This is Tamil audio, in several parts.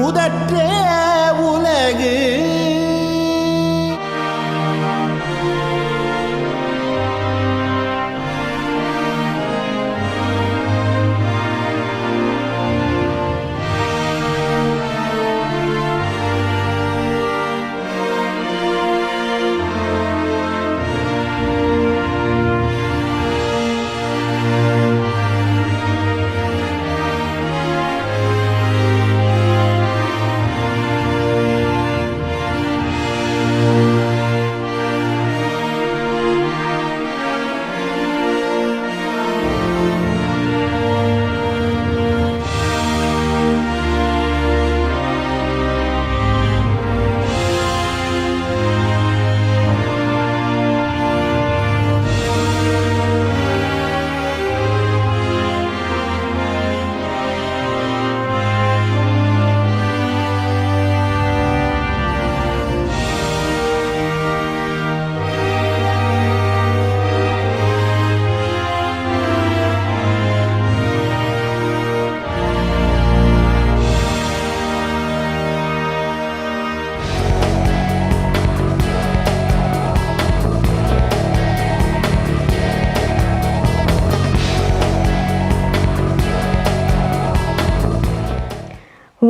அமுதற்றே உலகு.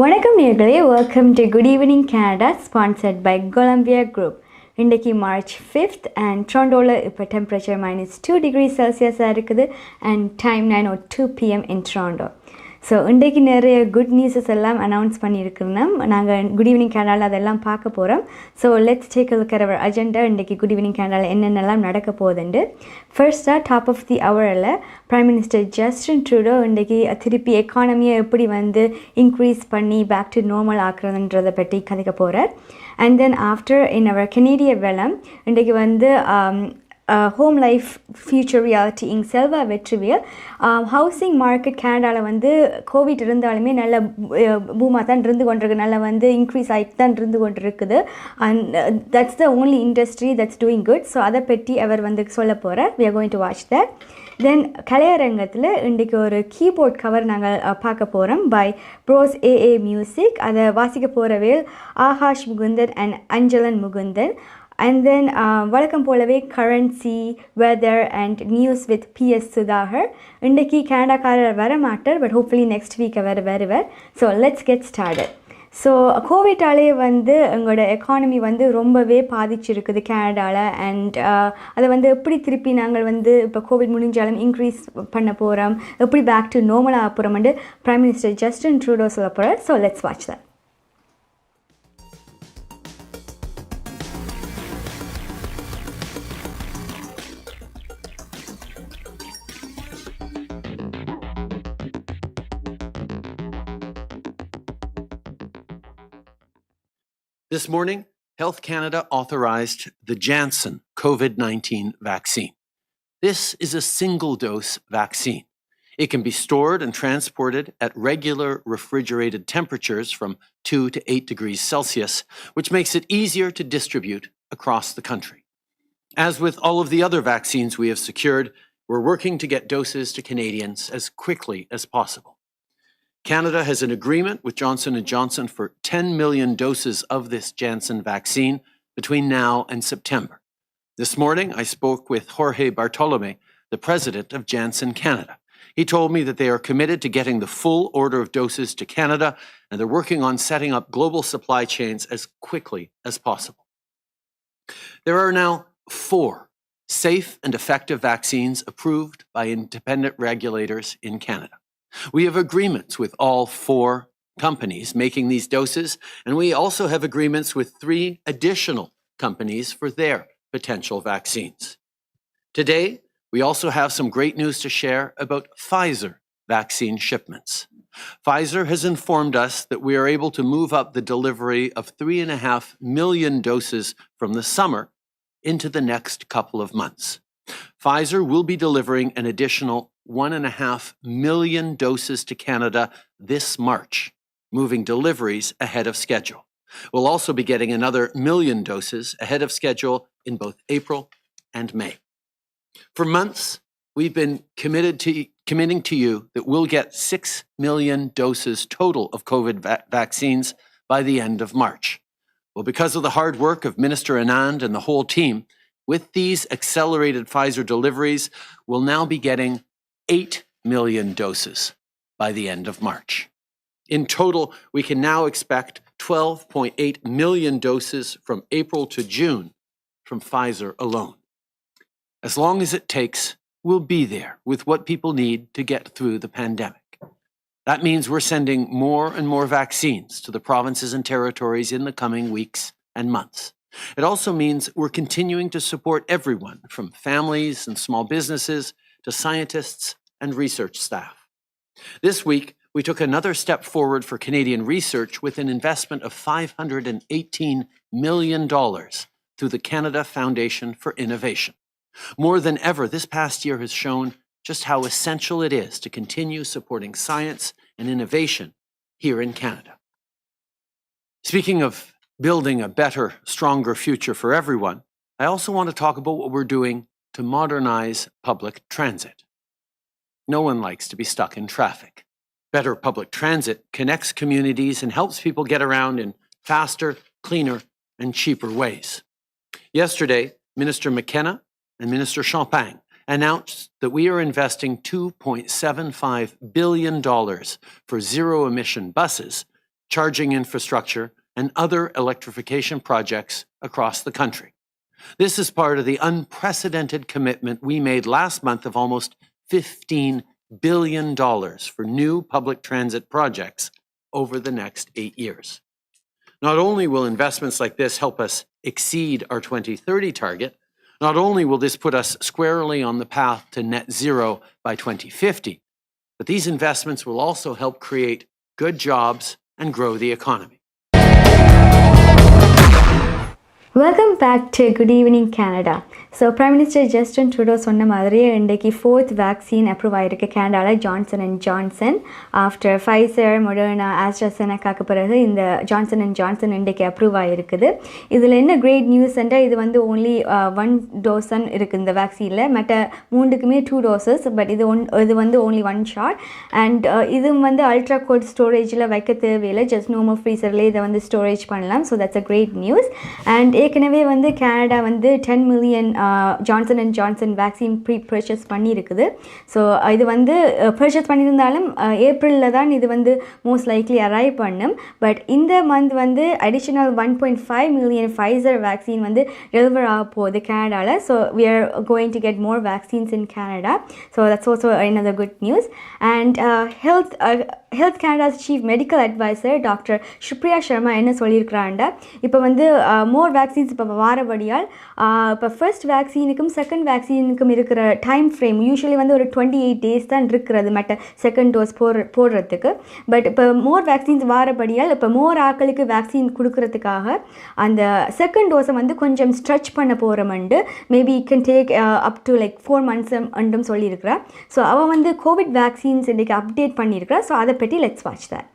வணக்கம் நேயர்களே, welcome to good evening Canada sponsored by Golumbia Group. இன்றைக்கி March 5th அண்ட் டொரண்டோவில் இப்போ டெம்பரேச்சர் -2 degrees Celsius இருக்குது and time 9:02 PM in Toronto. So இன்றைக்கு நிறைய குட் நியூஸஸ் எல்லாம் அனௌன்ஸ் பண்ணியிருக்கிறோம். நாங்கள் குட் ஈவினிங் கனடாவில் அதெல்லாம் பார்க்க போகிறோம். So let's take a look at our agenda. இன்றைக்கி குட் ஈவினிங் கனடாவில் என்னென்னலாம் நடக்க போகுதுண்டு. ஃபர்ஸ்ட்டாக டாப் ஆஃப் தி ஹவரில் பிரைம் மினிஸ்டர் ஜஸ்டின் ட்ரூடோ இன்றைக்கி திருப்பி எக்கானமியை எப்படி இன்க்ரீஸ் பண்ணி பேக் டு நார்மல் ஆக்குறதுன்றதை பற்றி கதைக்க போகிறார். அண்ட் தென் ஆஃப்டர் இன் அவர் கெனேடிய வேலம் இன்றைக்கி ஹோம் லைஃப் ஃபியூச்சர் ரியாலிட்டி இங் செல்வா வெற்றிவேல் ஹவுசிங் மார்க்கெட் கனடாவில் கோவிட் இருந்தாலுமே நல்ல பூமாக தான் இருந்து கொண்டிருக்கு, நல்லா இன்க்ரீஸ் ஆகிட்டு தான் இருந்து கொண்டு இருக்குது. And that's the only industry that's doing good. So அதை பற்றி அவர் சொல்ல போகிறார். We are going to watch that. Then கலையரங்கத்தில் இன்றைக்கி ஒரு கீபோர்ட் கவர் நாங்கள் பார்க்க போகிறோம் பை ப்ரோஸ் ஏஏ மியூசிக். அதை வாசிக்க போகிறவேல் Akash Mukundan and Anjalan Mukundan. And then வழக்கம் போலவே currency, weather and news with PS Sudhakar. இன்றைக்கி கனடாக்காரர் வர மாட்டார், பட் ஹோப்ஃபுல்லி நெக்ஸ்ட் வீக் அவர் வருவார். So let's get started. So கோவிட்டாலே எங்களோட எக்கானமி ரொம்பவே பாதிச்சிருக்குது கனடாவில். அண்ட் அதை எப்படி திருப்பி நாங்கள் இப்போ கோவிட் முடிஞ்சாலும் இன்க்ரீஸ் பண்ண போகிறோம், எப்படி பேக் டு நார்மலாக போகிறோம்னு பிரைம் மினிஸ்டர் ஜஸ்டின் ட்ரூடோ சொல்ல போகிறார். So let's watch that. This morning, Health Canada authorized the Janssen COVID-19 vaccine. This is a single-dose vaccine. It can be stored and transported at regular refrigerated temperatures from 2 to 8 degrees Celsius, which makes it easier to distribute across the country. As with all of the other vaccines we have secured, we're working to get doses to Canadians as quickly as possible. Canada has an agreement with Johnson & Johnson for 10 million doses of this Janssen vaccine between now and September. This morning, I spoke with Jorge Bartolome, the president of Janssen Canada. He told me that they are committed to getting the full order of doses to Canada, and they're working on setting up global supply chains as quickly as possible. There are now 4 safe and effective vaccines approved by independent regulators in Canada. We have agreements with all 4 companies making these doses, and we also have agreements with 3 additional companies for their potential vaccines. Today, we also have some great news to share about Pfizer vaccine shipments. Pfizer has informed us that we are able to move up the delivery of 3.5 million doses from the summer into the next couple of months. Pfizer will be delivering an additional 1.5 million doses to Canada this March, moving deliveries ahead of schedule. We'll also be getting another 1 million doses ahead of schedule in both April and May. For months, we've been committing to you that we'll get 6 million doses total of COVID vaccines by the end of March. Well, because of the hard work of Minister Anand and the whole team, with these accelerated Pfizer deliveries, we'll now be getting 8 million doses by the end of March. In total, we can now expect 12.8 million doses from April to June from Pfizer alone. As long as it takes, we'll be there with what people need to get through the pandemic. That means we're sending more and more vaccines to the provinces and territories in the coming weeks and months. It also means we're continuing to support everyone, from families and small businesses to scientists and research staff. This week, we took another step forward for Canadian research with an investment of $518 million through the Canada Foundation for Innovation. More than ever, this past year has shown just how essential it is to continue supporting science and innovation here in Canada. Speaking of building a better, stronger future for everyone, I also want to talk about what we're doing to modernize public transit. No one likes to be stuck in traffic. Better public transit connects communities and helps people get around in faster, cleaner, and cheaper ways. Yesterday, Minister McKenna and Minister Champagne announced that we are investing $2.75 billion for zero-emission buses, charging infrastructure, and other electrification projects across the country. This is part of the unprecedented commitment we made last month of almost $15 billion for new public transit projects over the next 8 years. Not only will investments like this help us exceed our 2030 target, not only will this put us squarely on the path to net zero by 2050, but these investments will also help create good jobs and grow the economy. Welcome back to Good Evening Canada. So Prime Minister Justin Trudeau சொன்ன மாதிரியே இன்றைக்கு 4th வேக்சின் அப்ரூவ் ஆகிருக்கு கனடாவில் Johnson and Johnson. After Pfizer, Moderna, ஆஸ்ட்ராசெனக்காக்கு பிறகு இந்த ஜான்சன் அண்ட் ஜான்சன் இன்றைக்கு அப்ரூவ் ஆகிருக்குது. இதில் என்ன கிரேட் நியூஸ் என்றால் இது வந்து ஓன்லி 1 டோஸ் தான் இருக்குது இந்த வேக்சினில். மற்ற 3க்குமே 2 டோசஸ், பட் இது வந்து ஓன்லி 1 ஷாட். அண்ட் இது வந்து அல்ட்ரா கோல்ட் ஸ்டோரேஜில் வைக்க தேவையில்லை, ஜஸ்ட் நார்மல் ஃப்ரீசர்லேயே இதை வந்து ஸ்டோரேஜ் பண்ணலாம். So that's a great news. And ஏற்கனவே வந்து கனடா வந்து 10 million Johnson and Johnson vaccine purchase பண்ணியிருக்குது. ஸோ இது வந்து பர்ச்சேஸ் பண்ணியிருந்தாலும் ஏப்ரலில் தான் இது வந்து மோஸ்ட் லைக்லி அரைவ் பண்ணும். பட் இந்த மந்த் வந்து அடிஷ்னல் 1.5 மில்லியன் ஃபைசர் வேக்சின் வந்து டெலிவர் ஆக போகுது கனடாவில். So we are going to get more vaccines in Canada. So that's also another good news. And Health Canada's Chief Medical Advisor doctor Supriya Sharma என்ன சொல்லியிருக்கிறாண்டா, இப்போ வந்து மோர் வேக்சின்ஸ் இப்போ வாரபடியால் இப்போ ஃபர்ஸ்ட் வேக்சினுக்கும் செகண்ட் வேக்சினுக்கும் இருக்கிற டைம் ஃப்ரேம் யூஸ்வலி வந்து ஒரு 28 days தான் இருக்கிறது மற்ற செகண்ட் டோஸ் போடுறதுக்கு. பட் இப்போ மோர் வேக்சின்ஸ் வாரபடியால் இப்போ மோர் ஆட்களுக்கு வேக்சின் கொடுக்கறதுக்காக அந்த செகண்ட் டோஸை வந்து கொஞ்சம் ஸ்ட்ரெச் பண்ண போகிறோம்ண்டு maybe can take up to like 4 months அண்டும் சொல்லியிருக்கிறா. ஸோ அவள் வந்து கோவிட் வேக்சின்ஸ் இன்றைக்கி அப்டேட் பண்ணியிருக்கிறா. ஸோ அதை பற்றி let's watch that.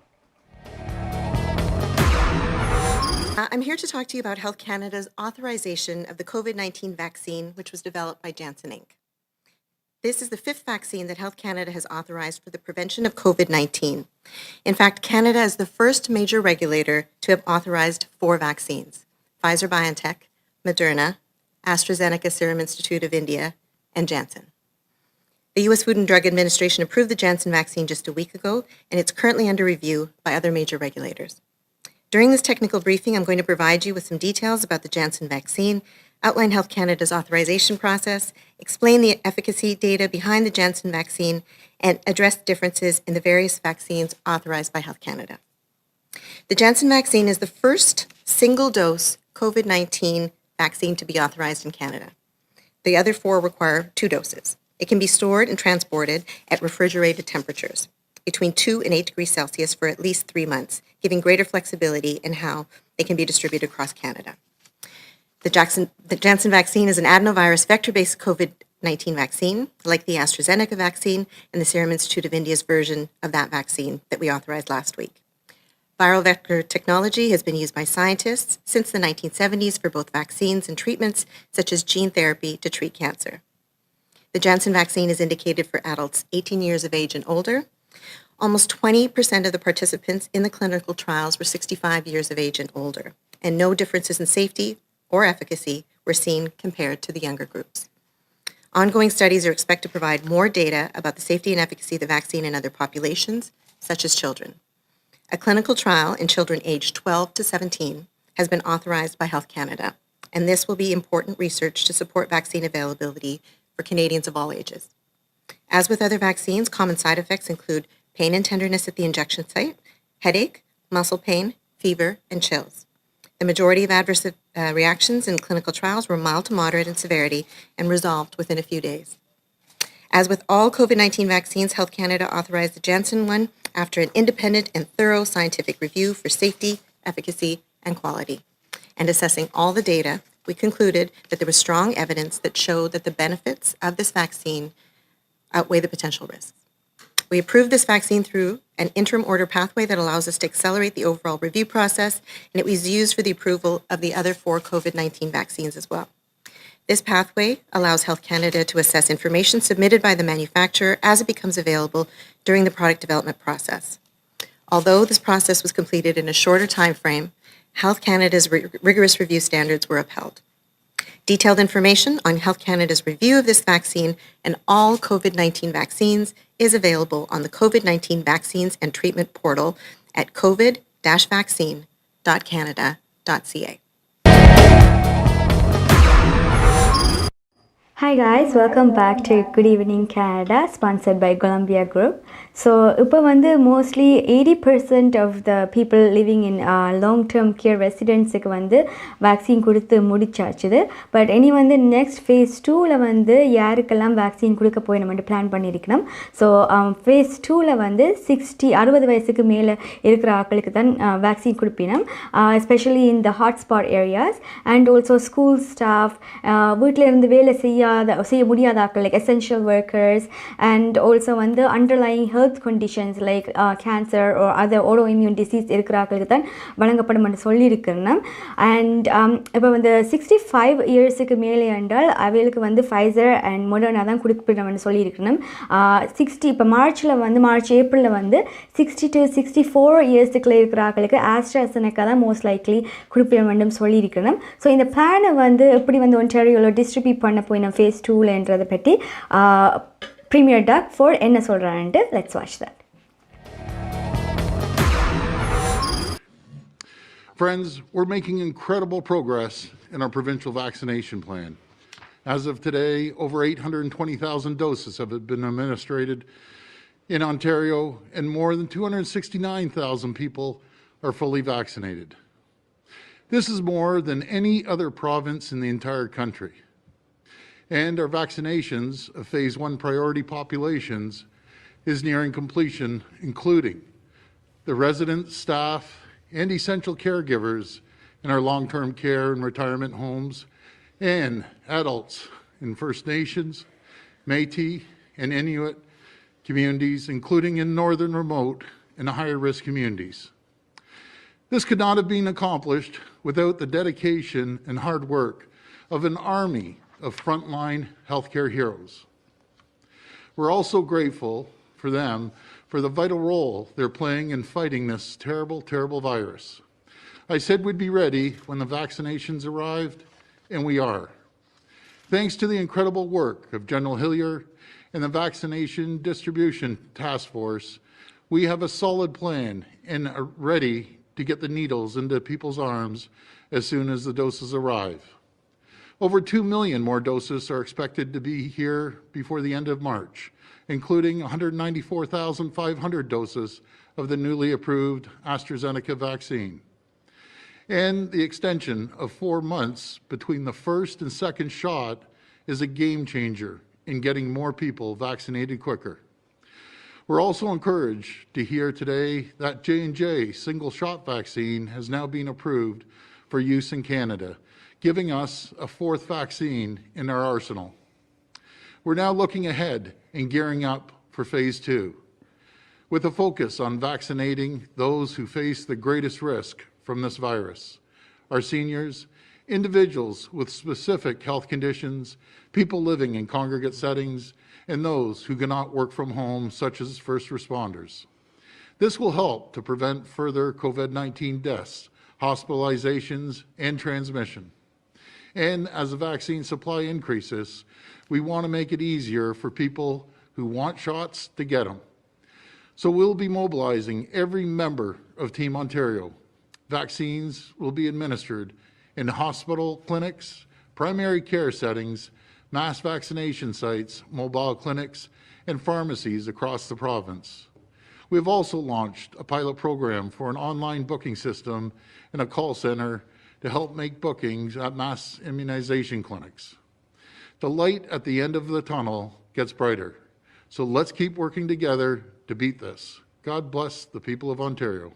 I'm here to talk to you about Health Canada's authorization of the COVID-19 vaccine, which was developed by Janssen Inc. This is the 5th vaccine that Health Canada has authorized for the prevention of COVID-19. In fact, Canada is the first major regulator to have authorized 4 vaccines: Pfizer-BioNTech, Moderna, AstraZeneca Serum Institute of India, and Janssen. The U.S. Food and Drug Administration approved the Janssen vaccine just a week ago, and it's currently under review by other major regulators. During this technical briefing, I'm going to provide you with some details about the Janssen vaccine, outline Health Canada's authorization process, explain the efficacy data behind the Janssen vaccine, and address differences in the various vaccines authorized by Health Canada. The Janssen vaccine is the first single-dose COVID-19 vaccine to be authorized in Canada. The other 4 require 2 doses. It can be stored and transported at refrigerated temperatures between 2 and 8 degrees Celsius for at least 3 months, giving greater flexibility in how they can be distributed across Canada. The Janssen vaccine is an adenovirus vector-based COVID-19 vaccine, like the AstraZeneca vaccine and the Serum Institute of India's version of that vaccine that we authorized last week. Viral vector technology has been used by scientists since the 1970s for both vaccines and treatments, such as gene therapy to treat cancer. The Janssen vaccine is indicated for adults 18 years of age and older. Almost 20% of the participants in the clinical trials were 65 years of age and older, and no differences in safety or efficacy were seen compared to the younger groups. Ongoing studies are expected to provide more data about the safety and efficacy of the vaccine in other populations, such as children. A clinical trial in children aged 12 to 17 has been authorized by Health Canada, and this will be important research to support vaccine availability for Canadians of all ages. As with other vaccines, common side effects include pain and tenderness at the injection site, headache, muscle pain, fever, and chills. The majority of adverse reactions in clinical trials were mild to moderate in severity and resolved within a few days. As with all COVID-19 vaccines, Health Canada authorized the Janssen one after an independent and thorough scientific review for safety, efficacy, and quality. And assessing all the data, we concluded that there was strong evidence that showed that the benefits of this vaccine outweigh the potential risks. We approved this vaccine through an interim order pathway that allows us to accelerate the overall review process, and it was used for the approval of the other 4 COVID-19 vaccines as well. This pathway allows Health Canada to assess information submitted by the manufacturer as it becomes available during the product development process. Although this process was completed in a shorter time frame, Health Canada's rigorous review standards were upheld. Detailed information on Health Canada's review of this vaccine and all COVID-19 vaccines is available on the COVID-19 Vaccines and Treatment portal at covid-vaccine.canada.ca. Hi guys, welcome back to Good Evening Canada, sponsored by Golumbia Group. So, இப்போ வந்து mostly 80% of the people living in long-term care residents-க்கு வந்து vaccine கொடுத்து முடிச்சாச்சுது. But இனி வந்து next phase 2ல வந்து யாருக்கெல்லாம் vaccine கொடுக்க போய் நம்ம வந்து plan பண்ணியிருக்கணும். So, phase 2ல வந்து 60 வயசுக்கு மேலே இருக்கிற ஆட்களுக்கு தான் vaccine கொடுப்பினோம். Especially in the hotspot areas and also school staff, வீட்டில் இருந்து வேலை செய்ய முடியாத ஆட்கள் like essential workers and also வந்து underlying health conditions like cancer or other autoimmune disease இருக்கிற ஆட்களுக்கு தான் வழங்கப்படும் என்று சொல்லியிருக்கிறேன். அண்ட் இப்போ வந்து 65 இயர்ஸுக்கு மேலே என்றால் அவைகளுக்கு வந்து Pfizer அண்ட் Moderna தான் கொடுக்கணும்னு சொல்லியிருக்கிறேன். 60 இப்போ மார்ச் ஏப்ரலில் வந்து 60 to 64 இயர்ஸுக்குள்ள இருக்கிற ஆட்களுக்கு AstraZeneca தான் மோஸ்ட் லைக்லி கொடுப்பிட வேண்டும் சொல்லியிருக்கிறேன். ஸோ இந்த பிளானை வந்து எப்படி வந்து ஒன்டாரியோவில் டிஸ்ட்ரிபியூட் பண்ண போய் நம்ம phase 2லன்றதை பற்றி Premier Doug Ford என்ன சொல்கிறான்ட்டு let's watch that. Friends, we're making incredible progress in our provincial vaccination plan. As of today, over 820,000 doses have been administered in Ontario, and more than 269,000 people are fully vaccinated. This is more than any other province in the entire country. And our vaccinations of phase 1 priority populations is nearing completion, including the residents, staff, and essential caregivers in our long-term care and retirement homes, and adults in First Nations, Métis, and Inuit communities, including in northern remote and higher risk communities. This could not have been accomplished without the dedication and hard work of an army of frontline healthcare heroes. We're also grateful for them for the vital role they're playing in fighting this terrible, terrible virus. I said we'd be ready when the vaccinations arrived, and we are. Thanks to the incredible work of General Iyyer and the Vaccination Distribution Task Force, we have a solid plan and are ready to get the needles into people's arms as soon as the doses arrive. Over 2 million more doses are expected to be here before the end of March, including 194,500 doses of the newly approved AstraZeneca vaccine. And the extension of 4 months between the first and second shot is a game changer in getting more people vaccinated quicker. We're also encouraged to hear today that J&J single-shot vaccine has now been approved for use in Canada, giving us a 4th vaccine in our arsenal. We're now looking ahead and gearing up for phase 2, with a focus on vaccinating those who face the greatest risk from this virus: our seniors, individuals with specific health conditions, people living in congregate settings, and those who cannot work from home, such as first responders. This will help to prevent further COVID-19 deaths, hospitalizations, and transmission. And as the vaccine supply increases, we want to make it easier for people who want shots to get them. So we'll be mobilizing every member of Team Ontario. Vaccines will be administered in hospital clinics, primary care settings, mass vaccination sites, mobile clinics, and pharmacies across the province. We have also launched a pilot program for an online booking system and a call center to help make bookings at mass immunization clinics. The light at the end of the tunnel gets brighter, so let's keep working together to beat this. God bless the people of Ontario.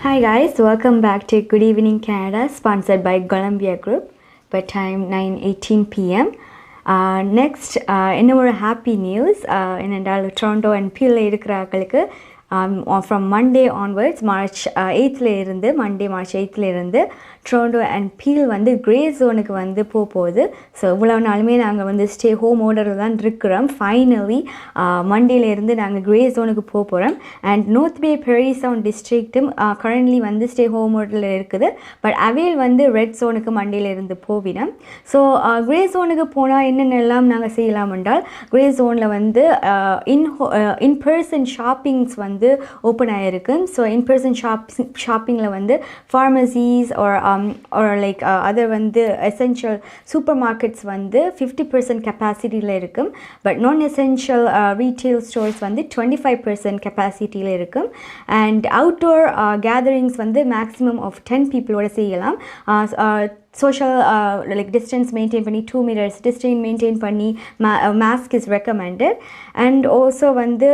Hi guys, welcome back to Good Evening Canada, sponsored by Golumbia Group. But time 9:18 p.m. Next, இன்னும் ஒரு happy news. என்னென்றால் Toronto and Peel இருக்கிறார்களுக்கு from Monday onwards, March 8th இருந்து Monday March 8th இருந்து Toronto and Peel வந்து grey zoneக்கு வந்து போகுது. ஸோ இவ்வளோ நாளுமே நாங்கள் வந்து ஸ்டே ஹோம் ஆர்டரில் தான் இருக்கிறோம். ஃபைனலி மண்டேலேருந்து நாங்கள் grey zoneக்கு போகிறோம். And North Bay Parry Sound டிஸ்ட்ரிக்ட்டும் கரண்ட்லி வந்து ஸ்டே ஹோம் ஆர்டரில் இருக்குது. பட் அவைல் வந்து ரெட் ஜோனுக்கு மண்டேலேருந்து போவினோம். ஸோ grey zoneக்கு போனால் என்னென்னலாம் நாங்கள் செய்யலாம் என்றால், grey zoneல வந்து இன்பர்சன் ஷாப்பிங்ஸ் வந்து ஓப்பன் ஆகிருக்கு. ஸோ இன்பர்சன் ஷாப்பிங்கில் வந்து ஃபார்மசிஸ் or like other வந்து essential supermarkets வந்து 50% கெப்பாசிட்டியில் இருக்கும். பட் நான் எசென்ஷியல் ரீட்டெயில் ஸ்டோர்ஸ் வந்து 25% கெப்பாசிட்டியில் இருக்கும். அண்ட் அவுட்டோர் கேதரிங்ஸ் வந்து மேக்ஸிமம் ஆஃப் 10 பீப்புளோட செய்யலாம். social like distance maintain பண்ணி 2 meters distance maintain பண்ணி mask is recommended. And also வந்து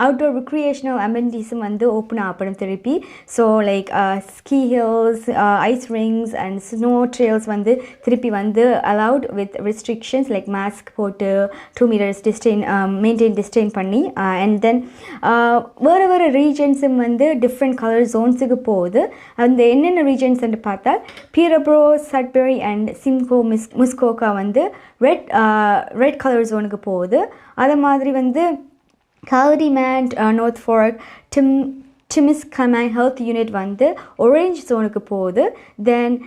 outdoor recreational amenities வந்து open ஆகப்படும் திருப்பி. So like ski hills, ice rings and snow trails வந்து திருப்பி வந்து allowed with restrictions like mask போட்டு 2 meters distance maintain distance பண்ணி. And then வேறு வேறு ரீஜன்ஸும் வந்து different color zonesக்கு போகுது. அந்த என்னென்ன ரீஜன்ஸ் என்று பார்த்தா பீரப்ரோ, சட்பெரி அண்ட் சிம்கோ முஸ்கோக்கா வந்து ரெட் கலர் ஜோனுக்கு போகுது. அதே மாதிரி வந்து கால்டிமேண்ட், நார்த் ஃபார்க், டிமிஸ்கமை ஹெல்த் யூனிட் வந்து ஒரேஞ்ச் ஜோனுக்கு போகுது. தென்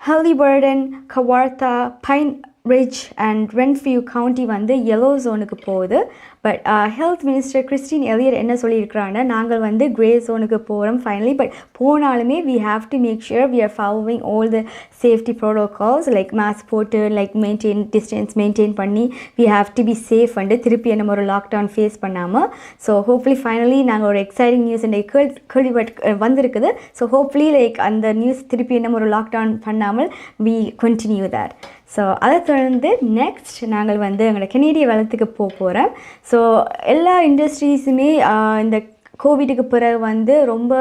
ஹலிபர்டன், கவார்த்தா, பைன் ரிட்ஜ் அண்ட் ரென்ஃபியூ கவுண்டி வந்து yellow ஜோனுக்கு போகுது. பட் ஹெல்த் மினிஸ்டர் கிறிஸ்டின் எலியர் என்ன சொல்லியிருக்கிறாங்கன்னா, நாங்கள் வந்து grey ஜோனுக்கு போகிறோம் ஃபைனலி. பட் போனாலுமே we have to make sure we are following all the safety protocols like mask போட்டு like maintain distance maintain பண்ணி we have to be safe வந்து திருப்பி நம்ம ஒரு லாக்டவுன் ஃபேஸ் பண்ணாமல். ஸோ ஹோப்ஃபுல்லி ஃபைனலி நாங்கள் ஒரு எக்ஸைட்டிங் நியூஸ் கேள்விப்பட் வந்திருக்குது. ஸோ ஹோப்ஃபுல்லி லைக் அந்த நியூஸ் திருப்பி நம்ம ஒரு லாக்டவுன் பண்ணாமல் we continue that. ஸோ அதை தொடர்ந்து நெக்ஸ்ட் நாங்கள் வந்து எங்களோட கெனேடிய வளத்துக்கு போகிறோம். ஸோ எல்லா இண்டஸ்ட்ரீஸுமே இந்த கோவிடுக்கு பிறகு வந்து ரொம்ப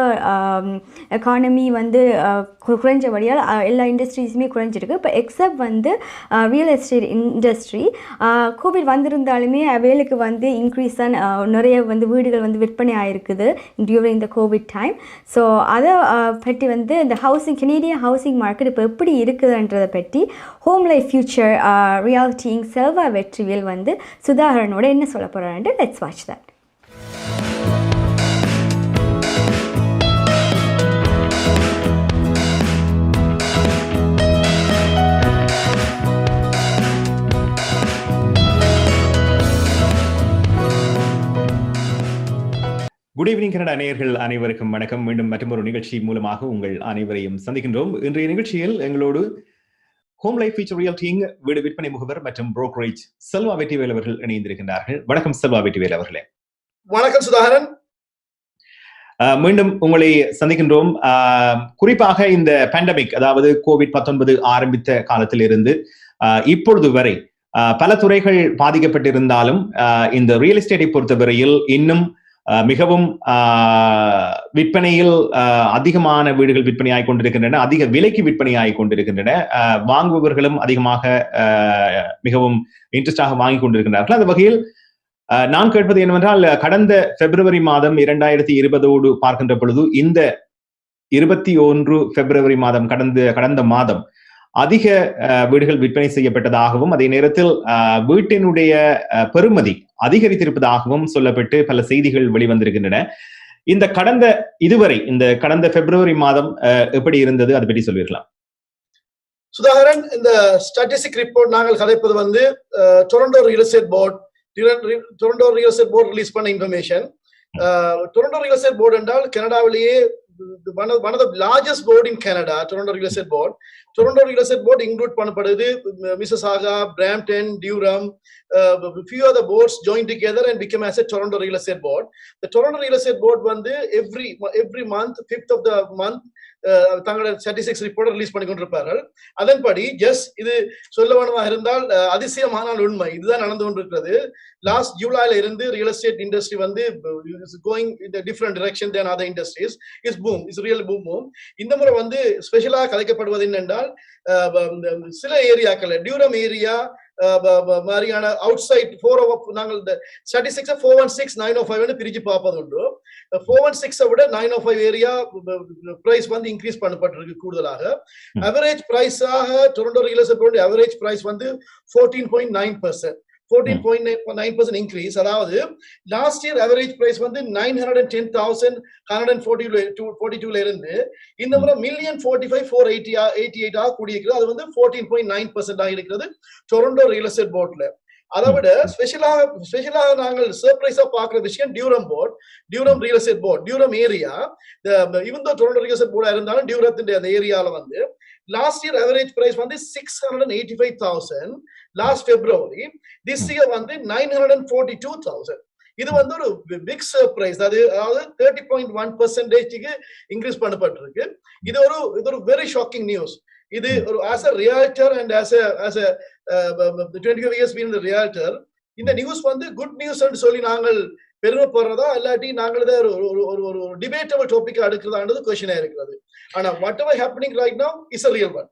எக்கானமி வந்து குறைஞ்சபடியால் எல்லா இண்டஸ்ட்ரீஸுமே குறைஞ்சிருக்கு. இப்போ எக்ஸப்ட் வந்து ரியல் எஸ்டேட் இண்டஸ்ட்ரி கோவிட் வந்திருந்தாலுமே அவைகளுக்கு வந்து இன்க்ரீஸ் தான், நிறைய வந்து வீடுகள் வந்து விற்பனை ஆகிருக்குது during the Covid time. So அதை பற்றி வந்து இந்த கெனேடியன் ஹவுசிங் மார்க்கெட் இப்போ எப்படி இருக்குதுன்றதை பற்றி ஹோம் லைஃப் ஃபியூச்சர் ரியாலிட்டிங் செல்வா வெற்றிவேல் வந்து சுதாகரனோட என்ன சொல்ல போகிறான்ட்டு let's watch that. Good evening Canada நேயர்கள் அனைவருக்கும் வணக்கம். மீண்டும் மற்றொரு நிகழ்ச்சி மூலமாக உங்கள் அனைவரையும் சந்திக்கின்றோம். இன்றைய நிகழ்ச்சியில் எங்களோடு ஹோம் லைஃப் ஃபியூச்சர் ரியாலிட்டிங் வீடு விற்பனை முகவர் மற்றும் புரோக்கரேஜ் செல்வா வெற்றிவேல் அவர்கள் இணைந்திருக்கின்றார்கள். வணக்கம் செல்வா வெற்றிவேல் அவர்களே. வணக்கம் சுதாகரன். மீண்டும் உங்களை சந்திக்கின்றோம். குறிப்பாக இந்த பேண்டமிக், அதாவது COVID-19 ஆரம்பித்த காலத்தில் இருந்து இப்பொழுது வரை பல துறைகள் பாதிக்கப்பட்டிருந்தாலும் இந்த ரியல் எஸ்டேட்டை பொறுத்தவரையில் இன்னும் மிகவும் விற்பனையில் அதிகமான வீடுகள் விற்பனையாகிக் கொண்டிருக்கின்றன, அதிக விலைக்கு விற்பனையாகிக் கொண்டிருக்கின்றன. வாங்குபவர்களும் அதிகமாக மிகவும் இன்ட்ரெஸ்டாக வாங்கி கொண்டிருக்கின்றார்கள். அந்த வகையில் நான் கேட்பது என்னவென்றால், கடந்த பிப்ரவரி மாதம் 2020 பார்க்கின்ற பொழுது இந்த 21 பிப்ரவரி மாதம் கடந்த மாதம் அதிக வீடுகள் விற்பனை செய்யப்பட்டதாகவும் அதே நேரத்தில் வீட்டினுடைய பெறுமதி அதிகரித்திருப்பதாகவும் சொல்லப்பட்டு பல செய்திகள் வெளிவந்திருக்கின்றன. இந்த கடந்த பிப்ரவரி மாதம் எப்படி இருந்தது, அதை பற்றி சொல்லிருக்கலாம். சுதாகரன், இந்த ஸ்டாட்டிஸ்டிக் ரிப்போர்ட் நாங்கள் கதைப்பது வந்து Toronto real estate board release பண்ண information. Toronto real estate board என்றால் கனடாவிலேயே one of the largest board in Canada, Toronto Real Estate Board. Toronto Real Estate Board include பண்ணப்படுது Mississauga, Brampton, Durham, few other boards joined together and became as a Toronto Real Estate Board. The Toronto Real Estate Board வந்து every month 5th of the month தங்களோட ஸ்டாட்டிஸ்டிக்ஸ் ரிப்போர்ட் ரிலீஸ் பண்ணி கொண்டிருப்பார்கள். அதன்படி இது சொல்ல வேணுமா இருந்தால் அதிசயமான உண்மை இதுதான் நடந்து கொண்டிருக்கிறது. லாஸ்ட் ஜூலைல இருந்து ரியல் எஸ்டேட் இண்டஸ்ட்ரி வந்து going in different direction than other industries. Is real boom. இந்த முறை வந்து ஸ்பெஷலாக கலைக்கப்படுவது என்னென்றால், சில ஏரியாக்கள் டியூரம் ஏரியா மாதிரியான அவுட் சைட் நாங்கள் ஸ்டாட்டிஸ்டிக்ஸ் 416 905 பிரிச்சு பார்ப்பது உண்டு. 416 விட 905 ஏரியா பிரைஸ் வந்து இன்க்ரீஸ் பண்ணப்பட்டிருக்கு கூடுதலாக. அவரேஜ் பிரைஸாக Toronto real estate average price வந்து 14.9%. 14.9% increase. அதாவது லாஸ்ட் இயர் அவரேஜ் பிரைஸ் வந்து 910,142 இருந்து இந்த முறை 1,045,488 கூடியிருக்கிறது. அது வந்து 14.9% ஆக இருக்கிறது டொரண்டோ ரியல் எஸ்டேட் போர்ட்ல. அதை விட ஸ்பெஷலாக நாங்கள் சர்ப்ரைஸா பார்க்கிற விஷயம் Durham real estate board, Durham area. Even Toronto real estate போர்டா இருந்தாலும் டியூரத்தின் அந்த ஏரியால வந்து லாஸ்ட் இயர் அவரேஜ் பிரைஸ் வந்து 685,000 லாஸ்ட் பிப்ரவரி. திஸ் இயர் வந்து 942,000. இது வந்து ஒரு பிக் சர்ப்ரைஸ். அதாவது 30.1% இன்க்ரீஸ் பண்ணப்பட்டிருக்கு. இது ஒரு வெரி ஷாக்கிங் நியூஸ். இது ஒரு as a realtor and as a 25 years been the realtor, இந்த நியூஸ் வந்து குட் நியூஸ் சொல்லி நாங்கள் பெருமைப்படுறதா இல்லாட்டி நாங்கள் ஒரு டிபேட்டபிள் டாபிக் எடுக்கிறதான்றது கொஸ்டினா இருக்கிறது. ஆனா what ever happening right now is a real one.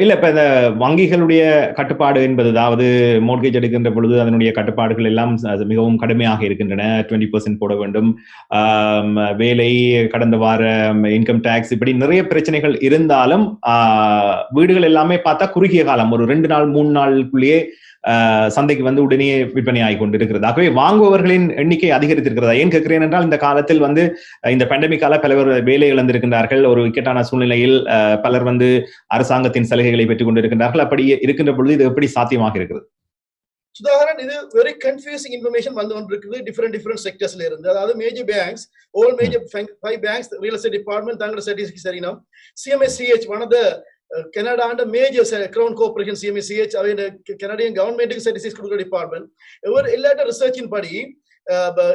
இல்ல, இப்ப இந்த வங்கிகளுடைய கட்டுப்பாடு என்பது, அதாவது மோர்கேஜ் எடுக்கின்ற பொழுது அதனுடைய கட்டுப்பாடுகள் எல்லாம் மிகவும் கடுமையாக இருக்கின்றன. 20% போட வேண்டும், வேலை, கடந்த வார இன்கம் டாக்ஸ், இப்படி நிறைய பிரச்சனைகள் இருந்தாலும் வீடுகள் எல்லாமே பார்த்தா குறுகிய காலம், ஒரு 2 நாள் 3 நாளுக்குள்ளேயே சந்தைக்கு வந்து உடனே விற்பனை ஆகி கொண்டிருக்கிறது. ஆகவே வாங்குபவர்களின் எண்ணிக்கை அதிகரித்திருக்கிறதா? ஏன் கேட்கிறேன் என்றால், இந்த காலத்தில் வந்து இந்த பேண்டமிக்கால பலர் வேலை இழந்திருக்கின்றார்கள். ஒரு இக்கட்டான சூழ்நிலையில் பலர் வந்து அரசாங்கத்தின் சலுகைகளை பெற்றுக் கொண்டிருக்கின்றார்கள். அப்படி இருக்கின்ற பொழுது இது எப்படி சாத்தியமாக இருக்கிறது? சுதாகரன், இது வெரி கன்ஃபியூசிங் இன்ஃபர்மேஷன் வந்து கொண்டிருக்குது டிஃபரெண்ட் செக்டர்ஸ்ல இருந்து. அதாவது major banks, all major 5 banks, real estate department தங்களோட statistics சரினா CMSCH, one of the Canada and major crown corporation CMSCH, Canadian government statistics கொடுக்கிற டிபார்ட்மெண்ட், எல்லாட்ட ரிசர்ச்சின் படி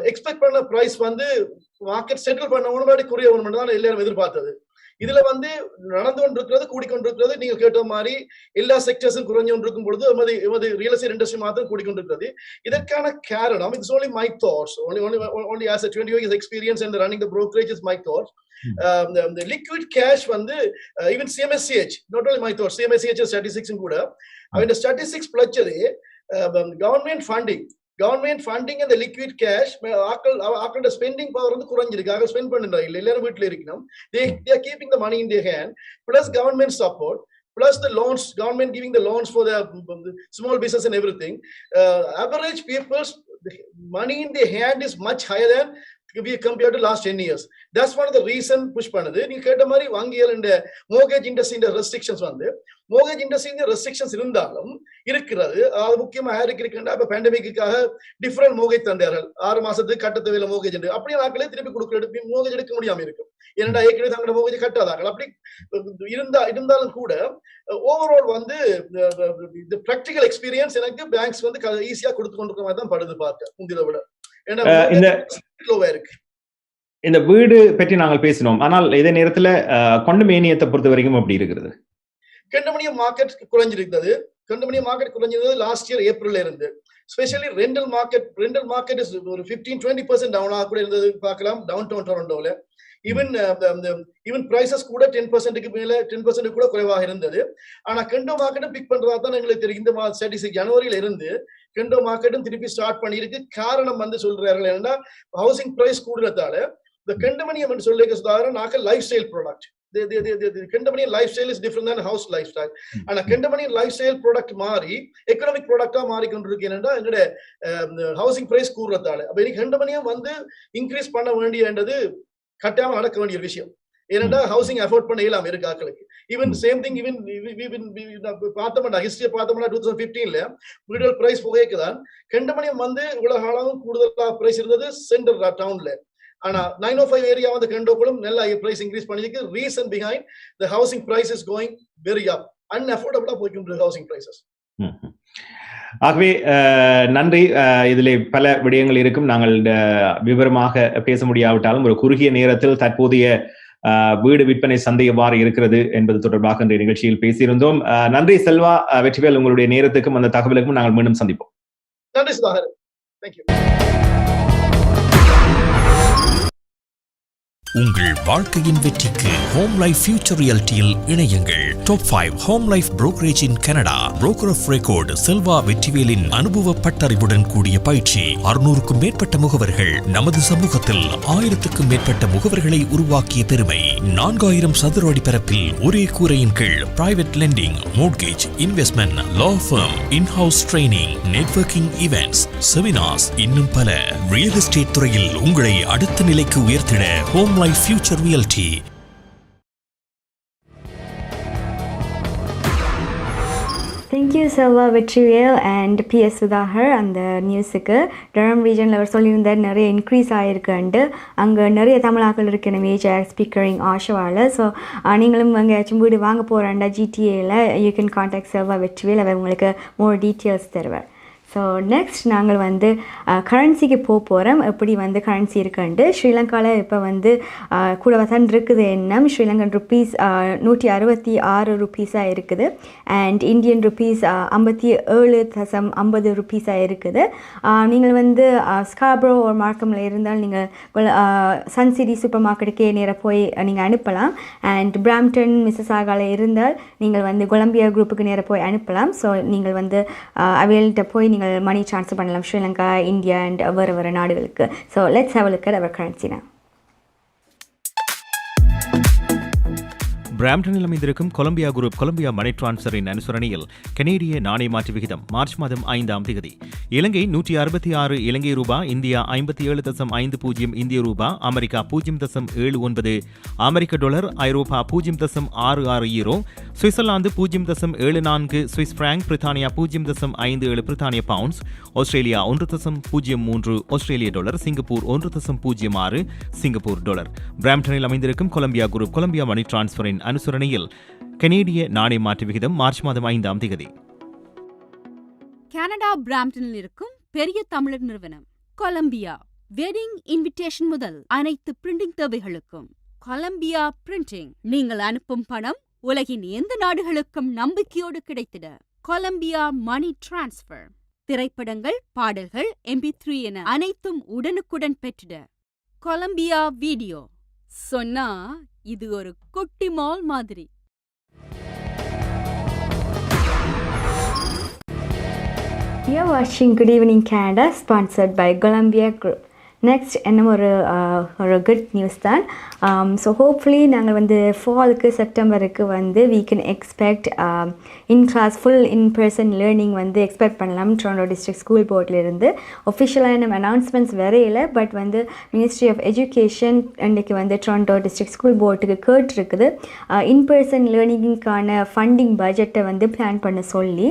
எக்ஸ்பெக்ட் பண்ண பிரைஸ் வந்து மார்க்கெட் செட்டில் பண்ண முன்னாடி குறைய தான் எல்லாரும் எதிர்பார்த்தது. இதுல வந்து நடந்து கொண்டிருக்கிறது கூடிக்கொண்டிருக்கிறது. நீங்க கேட்ட மாதிரி எல்லா செக்டர்ஸும் குறைஞ்சு கொண்டிருக்கும் பொழுது எமது ரியல் எஸ்டேட் இண்டஸ்ட்ரி மாத்திரம் கூடிக்கொண்டிருக்கிறது. இதற்கான காரணம் it's only my thoughts, only as a 20 years experience in running the brokerage is my thoughts. The liquid cash வந்து even CMSCH, not only my thoughts, CMSCH statistics கூட அவன் statistics பிளச்சது government funding and the liquid cash ஆக்களோட spending power வந்து குறைஞ்சிருக்கு. ஆக ஸ்பெண்ட் பண்ணுறா இல்லை, எல்லாரும் வீட்டில் இருக்கணும். they are keeping the money in their hand, plus government support, plus the loans, government giving the loans for the small business and everything. Average people's money in their hand is much higher than we compared to last 10 years. That's one of the reason push பண்ணது. நீ கேட்ட மாதிரி வாங்கியல் இந்த mortgage industry இந்த restrictions வந்து mortgage industry இந்த restrictions இருந்தாலும் இருக்கிறது. அது முக்கியமா இருக்குன்னா இப்ப பேண்டமிக்காக டிஃபரெண்ட் mortgage தந்தார்கள். 6 மாசத்துக்கு கட்ட தேவையில்ல mortgage உண்டு. அப்படியே நாட்களே திருப்பி கொடுக்க mortgage எடுக்க முடியாம இருக்கும். ஏன்னா ஏற்கனவே தங்களோட mortgage கட்டாதார்கள். அப்படி இருந்தாலும் கூட ஓவரால் வந்து இந்த ப்ராக்டிகல் எக்ஸ்பீரியன்ஸ் எனக்கு பேங்க்ஸ் வந்து ஈஸியா கொடுத்து கொண்டிருக்கிற மாதிரி தான் படுது பார்க்க முந்தியதை விட. இந்த வீடு பற்றி நாங்கள் பேசினோம், ஆனால் இதே நேரத்துல கொண்டமேனியத்தை பொறுத்த வரைக்கும் அப்படி இருக்கிறது. கண்டமணியம் மார்க்கெட் குறைஞ்சிருக்கிறது. கண்டமணியம் மார்க்கெட் குறைஞ்சிருந்தது லாஸ்ட் இயர் ஏப்ரல்ல இருந்து. ஸ்பெஷலி ரெண்டல் மார்க்கெட் இஸ் ஒரு 15-20% டவுன் ஆக கூட இருந்தது பார்க்கலாம் டவுன் டவுன் டொரண்டோல. ஈவன் பிரைசஸ் கூட 10%க்கு மேல 10% கூட குறைவாக இருந்தது. ஆனா கெண்டோ மார்க்கெட்டும் பிக் பண்றதா தான் எங்களுக்கு தெரியும். இந்த ஸ்டாட்டிஸ்டிக் ஜனவரியில இருந்து கெண்டோ மார்க்கெட்டும் திருப்பி ஸ்டார்ட் பண்ணியிருக்கு. காரணம் வந்து சொல்றார்கள் என்னன்னா ஹவுசிங் பிரைஸ் கூடுறதால இந்த கண்டமணியம் என்று சொல்லிக்க நாக்க life style product. Condominium lifestyle is different than house lifestyle. And a condominium lifestyle product மாறி எக்கனாமிக் ப்ராடக்டா மாறிக்கொண்டிருக்கு. என்னன்னா எங்கட ஹவுசிங் பிரைஸ் கூடுறதால அப்ப இன்னைக்கு கண்டமணியம் வந்து இன்க்ரீஸ் பண்ண வேண்டியது கட்டாயமா நடக்க வேண்டிய விஷயம். ஏன்னா ஹவுசிங் அஃபோர்ட் பண்ண இயலாம இருக்கு ஆக்களுக்கு. ஈவன் சேம் திங் பார்த்தோம்னா ஹிஸ்டரியை பார்த்தோம்னா 2015ல வீடுகள் பிரைஸ் புகைக்குதான் கண்டமணியம் வந்து உலக அளவும் கூடுதலா பிரைஸ் இருந்தது சென்டர் டவுன்ல. ஆனா 905 ஏரியா வந்து கண்டோக்களும் நல்ல பிரைஸ் இன்க்ரீஸ் பண்ணிருக்கு. Reason behind the housing price is going very up, அன்அஃபோர்டபிளா போய்க்கிட்டு ஹவுசிங் பிரைசஸ். ஆகவே நன்றி. இதில் பல விடயங்கள் இருக்கும். நாங்கள் விவரமாக பேச முடியாவிட்டாலும் ஒரு குறுகிய நேரத்தில் தற்போதைய வீடு விற்பனை சந்தை எவ்வாறு இருக்கிறது என்பது தொடர்பாக இந்த நிகழ்ச்சியில் பேசியிருந்தோம். நன்றி செல்வா, வெற்றிவேல், உங்களுடைய நேரத்துக்கும் அந்த தகவலுக்கும் நாங்கள் மீண்டும் சந்திப்போம். நன்றி சுதாகர். தேங்க்யூ. உங்கள் வாழ்க்கையின் வெற்றிக்கு ஹோம் லைஃப் ஃபியூச்சர் ரியாலிட்டியில் இணையுங்கள். Top 5 home life brokerage in Canada. Broker of record Selva வெற்றிவேலின் அனுபவ பட்டறிவுடன் கூடிய பயிற்சி. 600க்கும் மேற்பட்ட முகவர்கள் நமது சமூகத்தில் 1000க்கும் மேற்பட்ட முகவர்களை உருவாக்கிய பெருமை. 4000 சதுர அடி பரப்பில் ஒரே கூரையின் கீழ் private lending, mortgage, investment, law firm, in house training, networking events, seminars, இன்னும் பல. ரியல் எஸ்டேட் துறையில் உங்களை அடுத்த நிலைக்கு உயர்த்திட home life future reality. Thank you Selva Vetrivel and PS Sudhakar. அந்த நியூஸுக்கு டரம் ரீஜனில் அவர் சொல்லியிருந்தார் நிறைய இன்க்ரீஸ் ஆகிருக்குன்ட்டு. அங்கே நிறைய தமிழாக்கள் இருக்கு மேஜர் ஸ்பீக்கரிங் ஆஷவாவில். ஸோ நீங்களும் எங்கேயாச்சும் வீடு வாங்க போகிறாண்டா GTAயில் you can contact Selva Vetrivel. அவர் உங்களுக்கு மோர் டீட்டெயில்ஸ் தருவார். ஸோ நெக்ஸ்ட் நாங்கள் வந்து கரன்சிக்கு போகிறோம். எப்படி வந்து கரன்சி இருக்குன்ட்டு ஸ்ரீலங்காவில் இப்போ வந்து கூட வசன் இருக்குது. என்ன ஸ்ரீலங்கன் ருப்பீஸ் 166 ருப்பீஸாக இருக்குது. அண்ட் இந்தியன் ருப்பீஸ் 57.50 ருப்பீஸாக இருக்குது. நீங்கள் வந்து ஸ்காப்ரோ ஒரு மார்க்கமில் இருந்தால் நீங்கள் சன் சிட்டி சூப்பர் மார்க்கெட்டுக்கே நேராக போய் நீங்கள் அனுப்பலாம். அண்ட் பிராம்டன் மிஸ்ஸிசாகாவில் இருந்தால் நீங்கள் வந்து கொலம்பியா குரூப்புக்கு நேராக போய் அனுப்பலாம். ஸோ நீங்கள் வந்து அவைகள்கிட்ட போய் நீங்கள் மணி ட்ரான்ஸ்ஃபர் பண்ணலாம் ஸ்ரீலங்கா, இந்தியா அண்ட் வேறு நாடுகளுக்கு. So let's have a look at our currency now. பிராம்டனில் அமைந்திருக்கும் கொலம்பியா குரூப் கொலம்பியா மணி டிரான்ஸ்ஃபரின் அனுசரணையில் கனேடிய நாணய மாற்று விகிதம் மார்ச் மாதம் 5ஆம் தேதி இலங்கை 166 இலங்கை ரூபா, இந்தியா 57.50 இந்திய ரூபா, அமெரிக்கா 0.79 அமெரிக்க டாலர், ஐரோப்பா 0.66 யூரோ, சுவிட்சர்லாந்து 0.74 சுவிஸ் பிராங்க், பிரித்தானியா 0.57 பிரித்தானிய பவுண்ட்ஸ், ஆஸ்திரேலியா 1.03 ஆஸ்திரேலிய டாலர், சிங்கப்பூர் 1.06 சிங்கப்பூர் டாலர். பிராம்டனில் அமைந்திருக்கும் கொலம்பியா குரூப் கொலம்பியா மணி டிரான்ஸ்ஃபரின் அனுசரணையில் கனேடிய நாணய மாற்று விகிதம் மார்ச் மாதம் 5ஆம் தேதி. கனடா பிராம்டனில் இருக்கும் பெரிய தமிழர் நிறுவனம் கொலம்பியா வெட்டிங் இன்விடேஷன் முதல் அனைத்து பிரிண்டிங் தேவைகளுக்கும் கொலம்பியா பிரிண்டிங். நீங்கள் அனுப்பும் பணம் உலகின் எந்த நாடுகளுக்கும் நம்பிக்கையோடு கிடைத்திட கொலம்பியா மணி டிரான்ஸ்ஃபர். திரைப்படங்கள், பாடல்கள், MP3 என அனைத்தும் உடனுக்குடன் பெற்றிட கொலம்பியா வீடியோ. சொன்னா இது ஒரு குட்டி மால் மாதிரி. You're watching Good Evening Canada, sponsored by Golumbia Group. Next என்ன ஒரு குட் நியூஸ் தான். ஸோ ஹோப்ஃபுல்லி நாங்கள் வந்து ஃபாலுக்கு செப்டம்பருக்கு வந்து we can expect in class full in person learning வந்து எக்ஸ்பெக்ட் பண்ணலாம். டொரண்டோ டிஸ்ட்ரிக்ட் ஸ்கூல் போர்ட்லேருந்து ஒஃபிஷியலாக நம்ம அனௌன்ஸ்மெண்ட்ஸ் வரையில, பட் வந்து மினிஸ்ட்ரி ஆஃப் எஜுகேஷன் இன்றைக்கி வந்து டொரண்டோ டிஸ்ட்ரிக்ட் ஸ்கூல் போர்ட்டுக்கு கேட்டிருக்குது இன் பர்சன் லேர்னிங்கான ஃபண்டிங் பட்ஜெட்டை வந்து பிளான் பண்ண சொல்லி.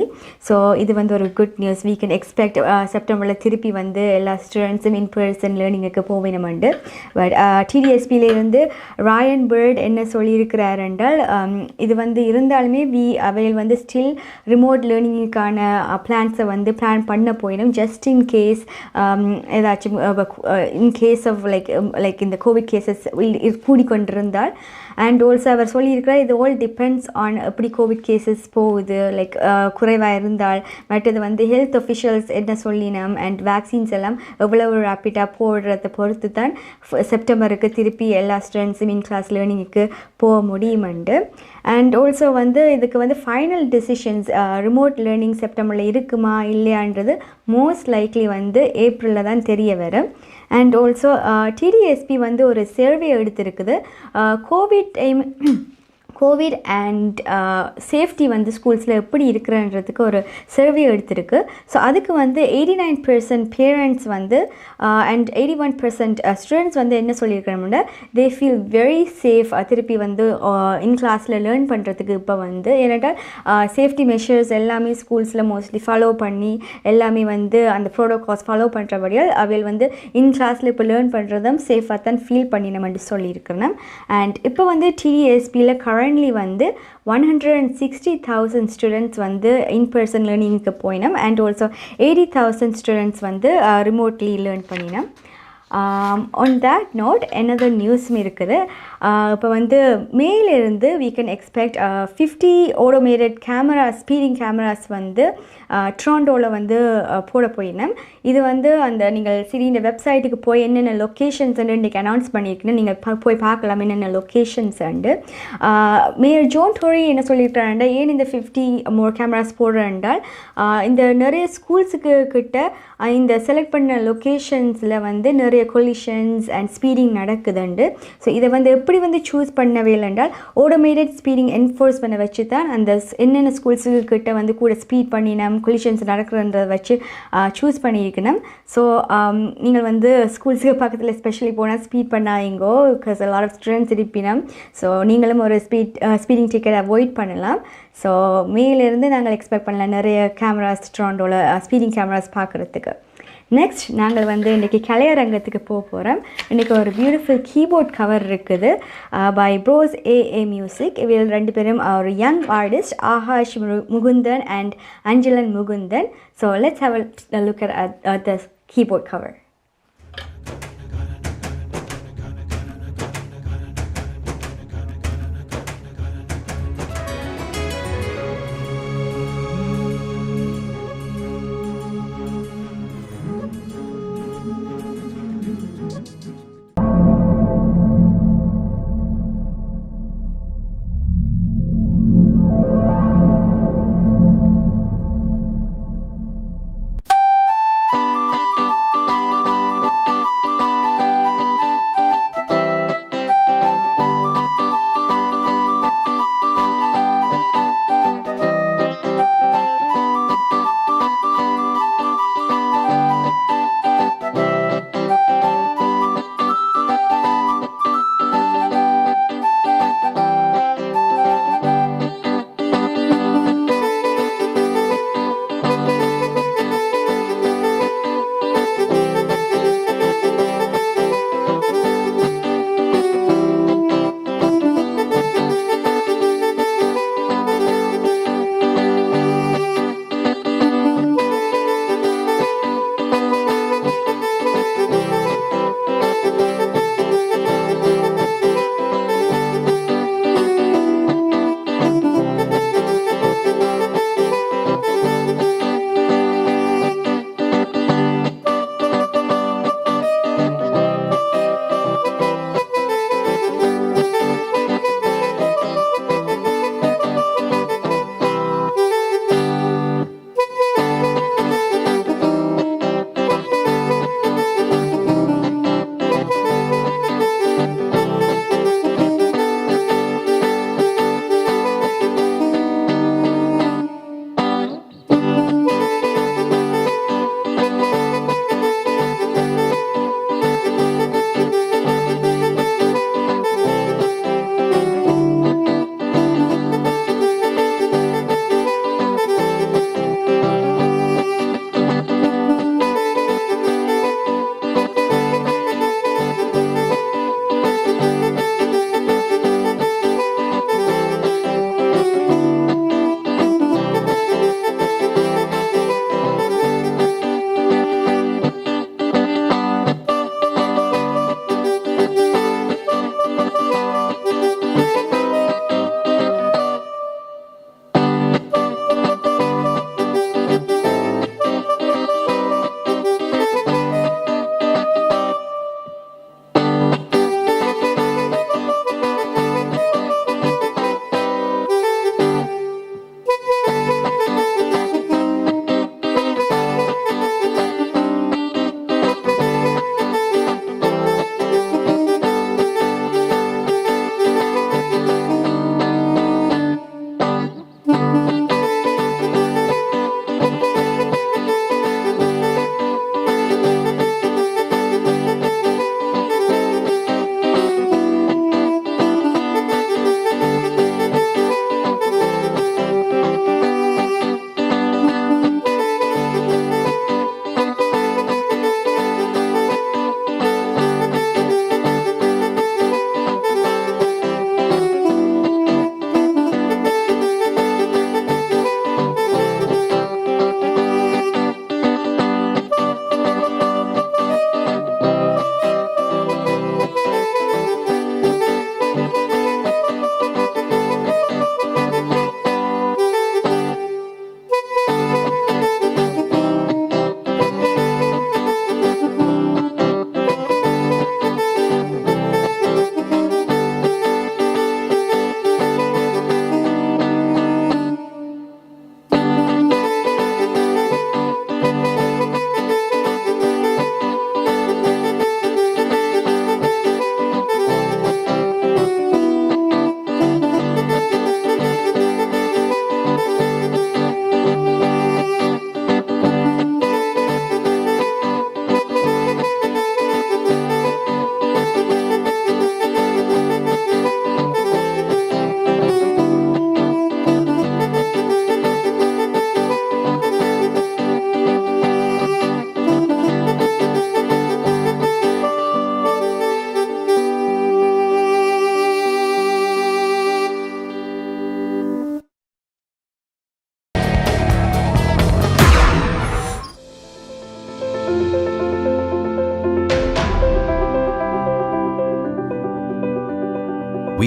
ஸோ இது வந்து ஒரு good news. we can expect செப்டம்பரில் திருப்பி வந்து எல்லா ஸ்டூடெண்ட்ஸும் இன் பர்சன் லேர்னிங்குக்கு போவேணுமெண்டு. பட் டிடிஎஸ்பியிலேருந்து ராயன் பேர்ட் என்ன சொல்லியிருக்கிறார் என்றால், இது வந்து இருந்தாலுமே அவையில் வந்து ஸ்டில் ரிமோட் லேர்னிங்குக்கான பிளான்ஸை வந்து பிளான் பண்ண போயிடும். ஜஸ்ட் இன் கேஸ் ஏதாச்சும் இன் கேஸ் ஆஃப் லைக் இந்த கோவிட் கேசஸ் கூடிக்கொண்டிருந்தால். அண்ட் ஆல்சோ அவர் சொல்லியிருக்கிறார், இது ஆல் டிபெண்ட்ஸ் ஆன் எப்படி கோவிட் கேசஸ் போகுது, லைக் குறைவாக இருந்தால். மற்றது வந்து ஹெல்த் அஃபிஷியல்ஸ் என்ன சொல்லினோம் அண்ட் வேக்சின்ஸ் எல்லாம் எவ்வளவு ரேப்பிடாக போடுறத பொறுத்து தான் செப்டம்பருக்கு திருப்பி எல்லா ஸ்டூடெண்ட்ஸும் இன் கிளாஸ் லேர்னிங்குக்கு போக முடியுமெண்டு. அண்ட் ஆல்சோ வந்து இதுக்கு வந்து ஃபைனல் டெசிஷன்ஸ் ரிமோட் லேர்னிங் செப்டம்பரில் இருக்குமா இல்லையான்றது மோஸ்ட் லைக்லி வந்து ஏப்ரலில் தான் தெரிய வரும். அண்ட் ஆல்சோ டிடிஎஸ்பி வந்து ஒரு சர்வே எடுத்திருக்குது. கோவிட் அண்ட் சேஃப்டி வந்து ஸ்கூல்ஸில் எப்படி இருக்கிறன்றதுக்கு ஒரு சர்வே எடுத்திருக்கு. ஸோ அதுக்கு வந்து 89% பேரண்ட்ஸ் வந்து அண்ட் 81% ஸ்டூடெண்ட்ஸ் வந்து என்ன சொல்லியிருக்கிறோம்னா, தே ஃபீல் வெரி சேஃப் திருப்பி வந்து இன் கிளாஸில் லேர்ன் பண்ணுறதுக்கு. இப்போ வந்து ஏன்னாட்டால் சேஃப்டி மெஷர்ஸ் எல்லாமே ஸ்கூல்ஸில் மோஸ்ட்லி ஃபாலோ பண்ணி எல்லாமே வந்து அந்த ப்ரோட்டோகால்ஸ் ஃபாலோ பண்ணுறபடியால் அவையில் வந்து இன் கிளாஸில் இப்போ லேர்ன் பண்ணுறதும் சேஃபாக தான் ஃபீல் பண்ணினோம்னு சொல்லியிருக்கிறோம். அண்ட் இப்போ வந்து டிடிஎஸ்பியில் வந்து 160,000 ஸ்டூடெண்ட்ஸ் வந்து இன் பர்சன் லேர்னிங்க்கு போயினோம். அண்ட் ஆல்சோ 80,000 ஸ்டூடெண்ட்ஸ் வந்து ரிமோட்லி லேர்ன் பண்ணினோம். ஆன் தேட் நோட் another நியூஸும் இருக்குது. இப்போ வந்து மேலிருந்து we can expect 50 automated speeding cameras வந்து டொரண்டோவில் வந்து போட போயினோம். இது வந்து அந்த நீங்கள் சரி இந்த வெப்சைட்டுக்கு போய் என்னென்ன லொக்கேஷன்ஸ் இன்றைக்கி அனௌன்ஸ் பண்ணியிருக்கேன்னு நீங்கள் போய் பார்க்கலாம் என்னென்ன லொக்கேஷன்ஸ் உண்டு. மேயர் ஜோன் டோரி என்ன சொல்லியிருக்கிறாண்டா, ஏன் இந்த 50 மோர் கேமராஸ் போடுறேன்றால் இந்த நிறைய ஸ்கூல்ஸுக்கு கிட்ட இந்த செலக்ட் பண்ண லொக்கேஷன்ஸில் வந்து நிறைய கொலிஷன்ஸ் அண்ட் ஸ்பீடிங் நடக்குதுண்டு. ஸோ இதை வந்து எப்படி வந்து சூஸ் பண்ணவே இல்லைன்றால் ஆட்டோமேட்டட் ஸ்பீடிங் என்ஃபோர்ஸ் பண்ண வச்சு தான் அந்த என்னென்ன ஸ்கூல்ஸுக்கு கிட்ட வந்து கூட ஸ்பீட் பண்ணினோம் கொலிஷன்ஸ் நடக்கிறன்றதை வச்சு சூஸ் பண்ணியிருக்கணும். ஸோ நீங்கள் வந்து ஸ்கூல்ஸுக்கு பக்கத்தில் ஸ்பெஷலி போனால் ஸ்பீட் பண்ணாதீங்கோ, பிகாஸ் லாட் ஆஃப் ஸ்டூடெண்ட்ஸ் இருப்பினோம். ஸோ நீங்களும் ஒரு ஸ்பீடிங் டிக்கெட் அவாய்ட் பண்ணலாம். ஸோ மேலேருந்து நாங்கள் எக்ஸ்பெக்ட் பண்ணலாம் நிறைய கேமராஸ் டொரண்டோவில் ஸ்பீடிங் கேமராஸ் பார்க்குறதுக்கு. நெக்ஸ்ட் நாங்கள் வந்து இன்றைக்கி கலையரங்கத்துக்கு போகிறோம். இன்றைக்கி ஒரு பியூட்டிஃபுல் கீபோர்ட் கவர் இருக்குது பை ப்ரோஸ் ஏஏ மியூசிக். இவர்கள் 2 பேரும் ஒரு young artist, Aakash Mukundan and Anjalan Mukundan. So let's have a look at the keyboard cover.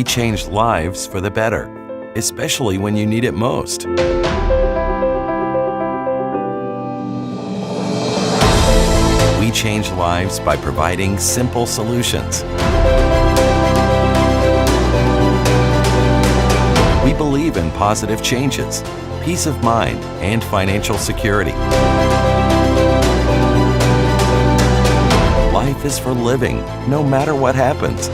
change lives for the better, especially when you need it most. We change lives by providing simple solutions. We believe in positive changes, peace of mind, and financial security. Life is for living, no matter what happens.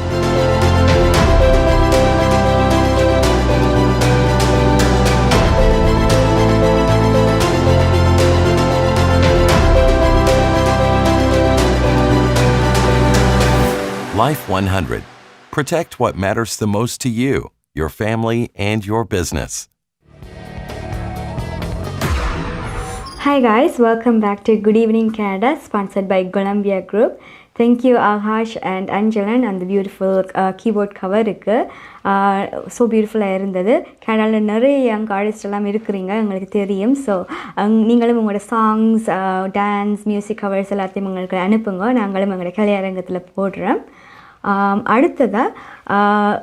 Life 100. Protect what matters the most to you, your family, and your business. Hi guys, welcome back to Good Evening Canada, sponsored by Golumbia Group. Thank you Aakash and Anjalan on the beautiful keyboard cover இருக்கு. ஸோ பியூட்டிஃபுல்லாக இருந்தது. கனடாவில் நிறைய யங் ஆர்டிஸ்ட் எல்லாம் இருக்கிறீங்க, எங்களுக்கு தெரியும். ஸோ நீங்களும் உங்களோட சாங்ஸ், டான்ஸ், மியூசிக் கவர்ஸ் எல்லாத்தையும் உங்களுக்கு அனுப்புங்க, நாங்களும் எங்களோட கலையரங்கத்தில் போடுறோம். அடுத்ததாக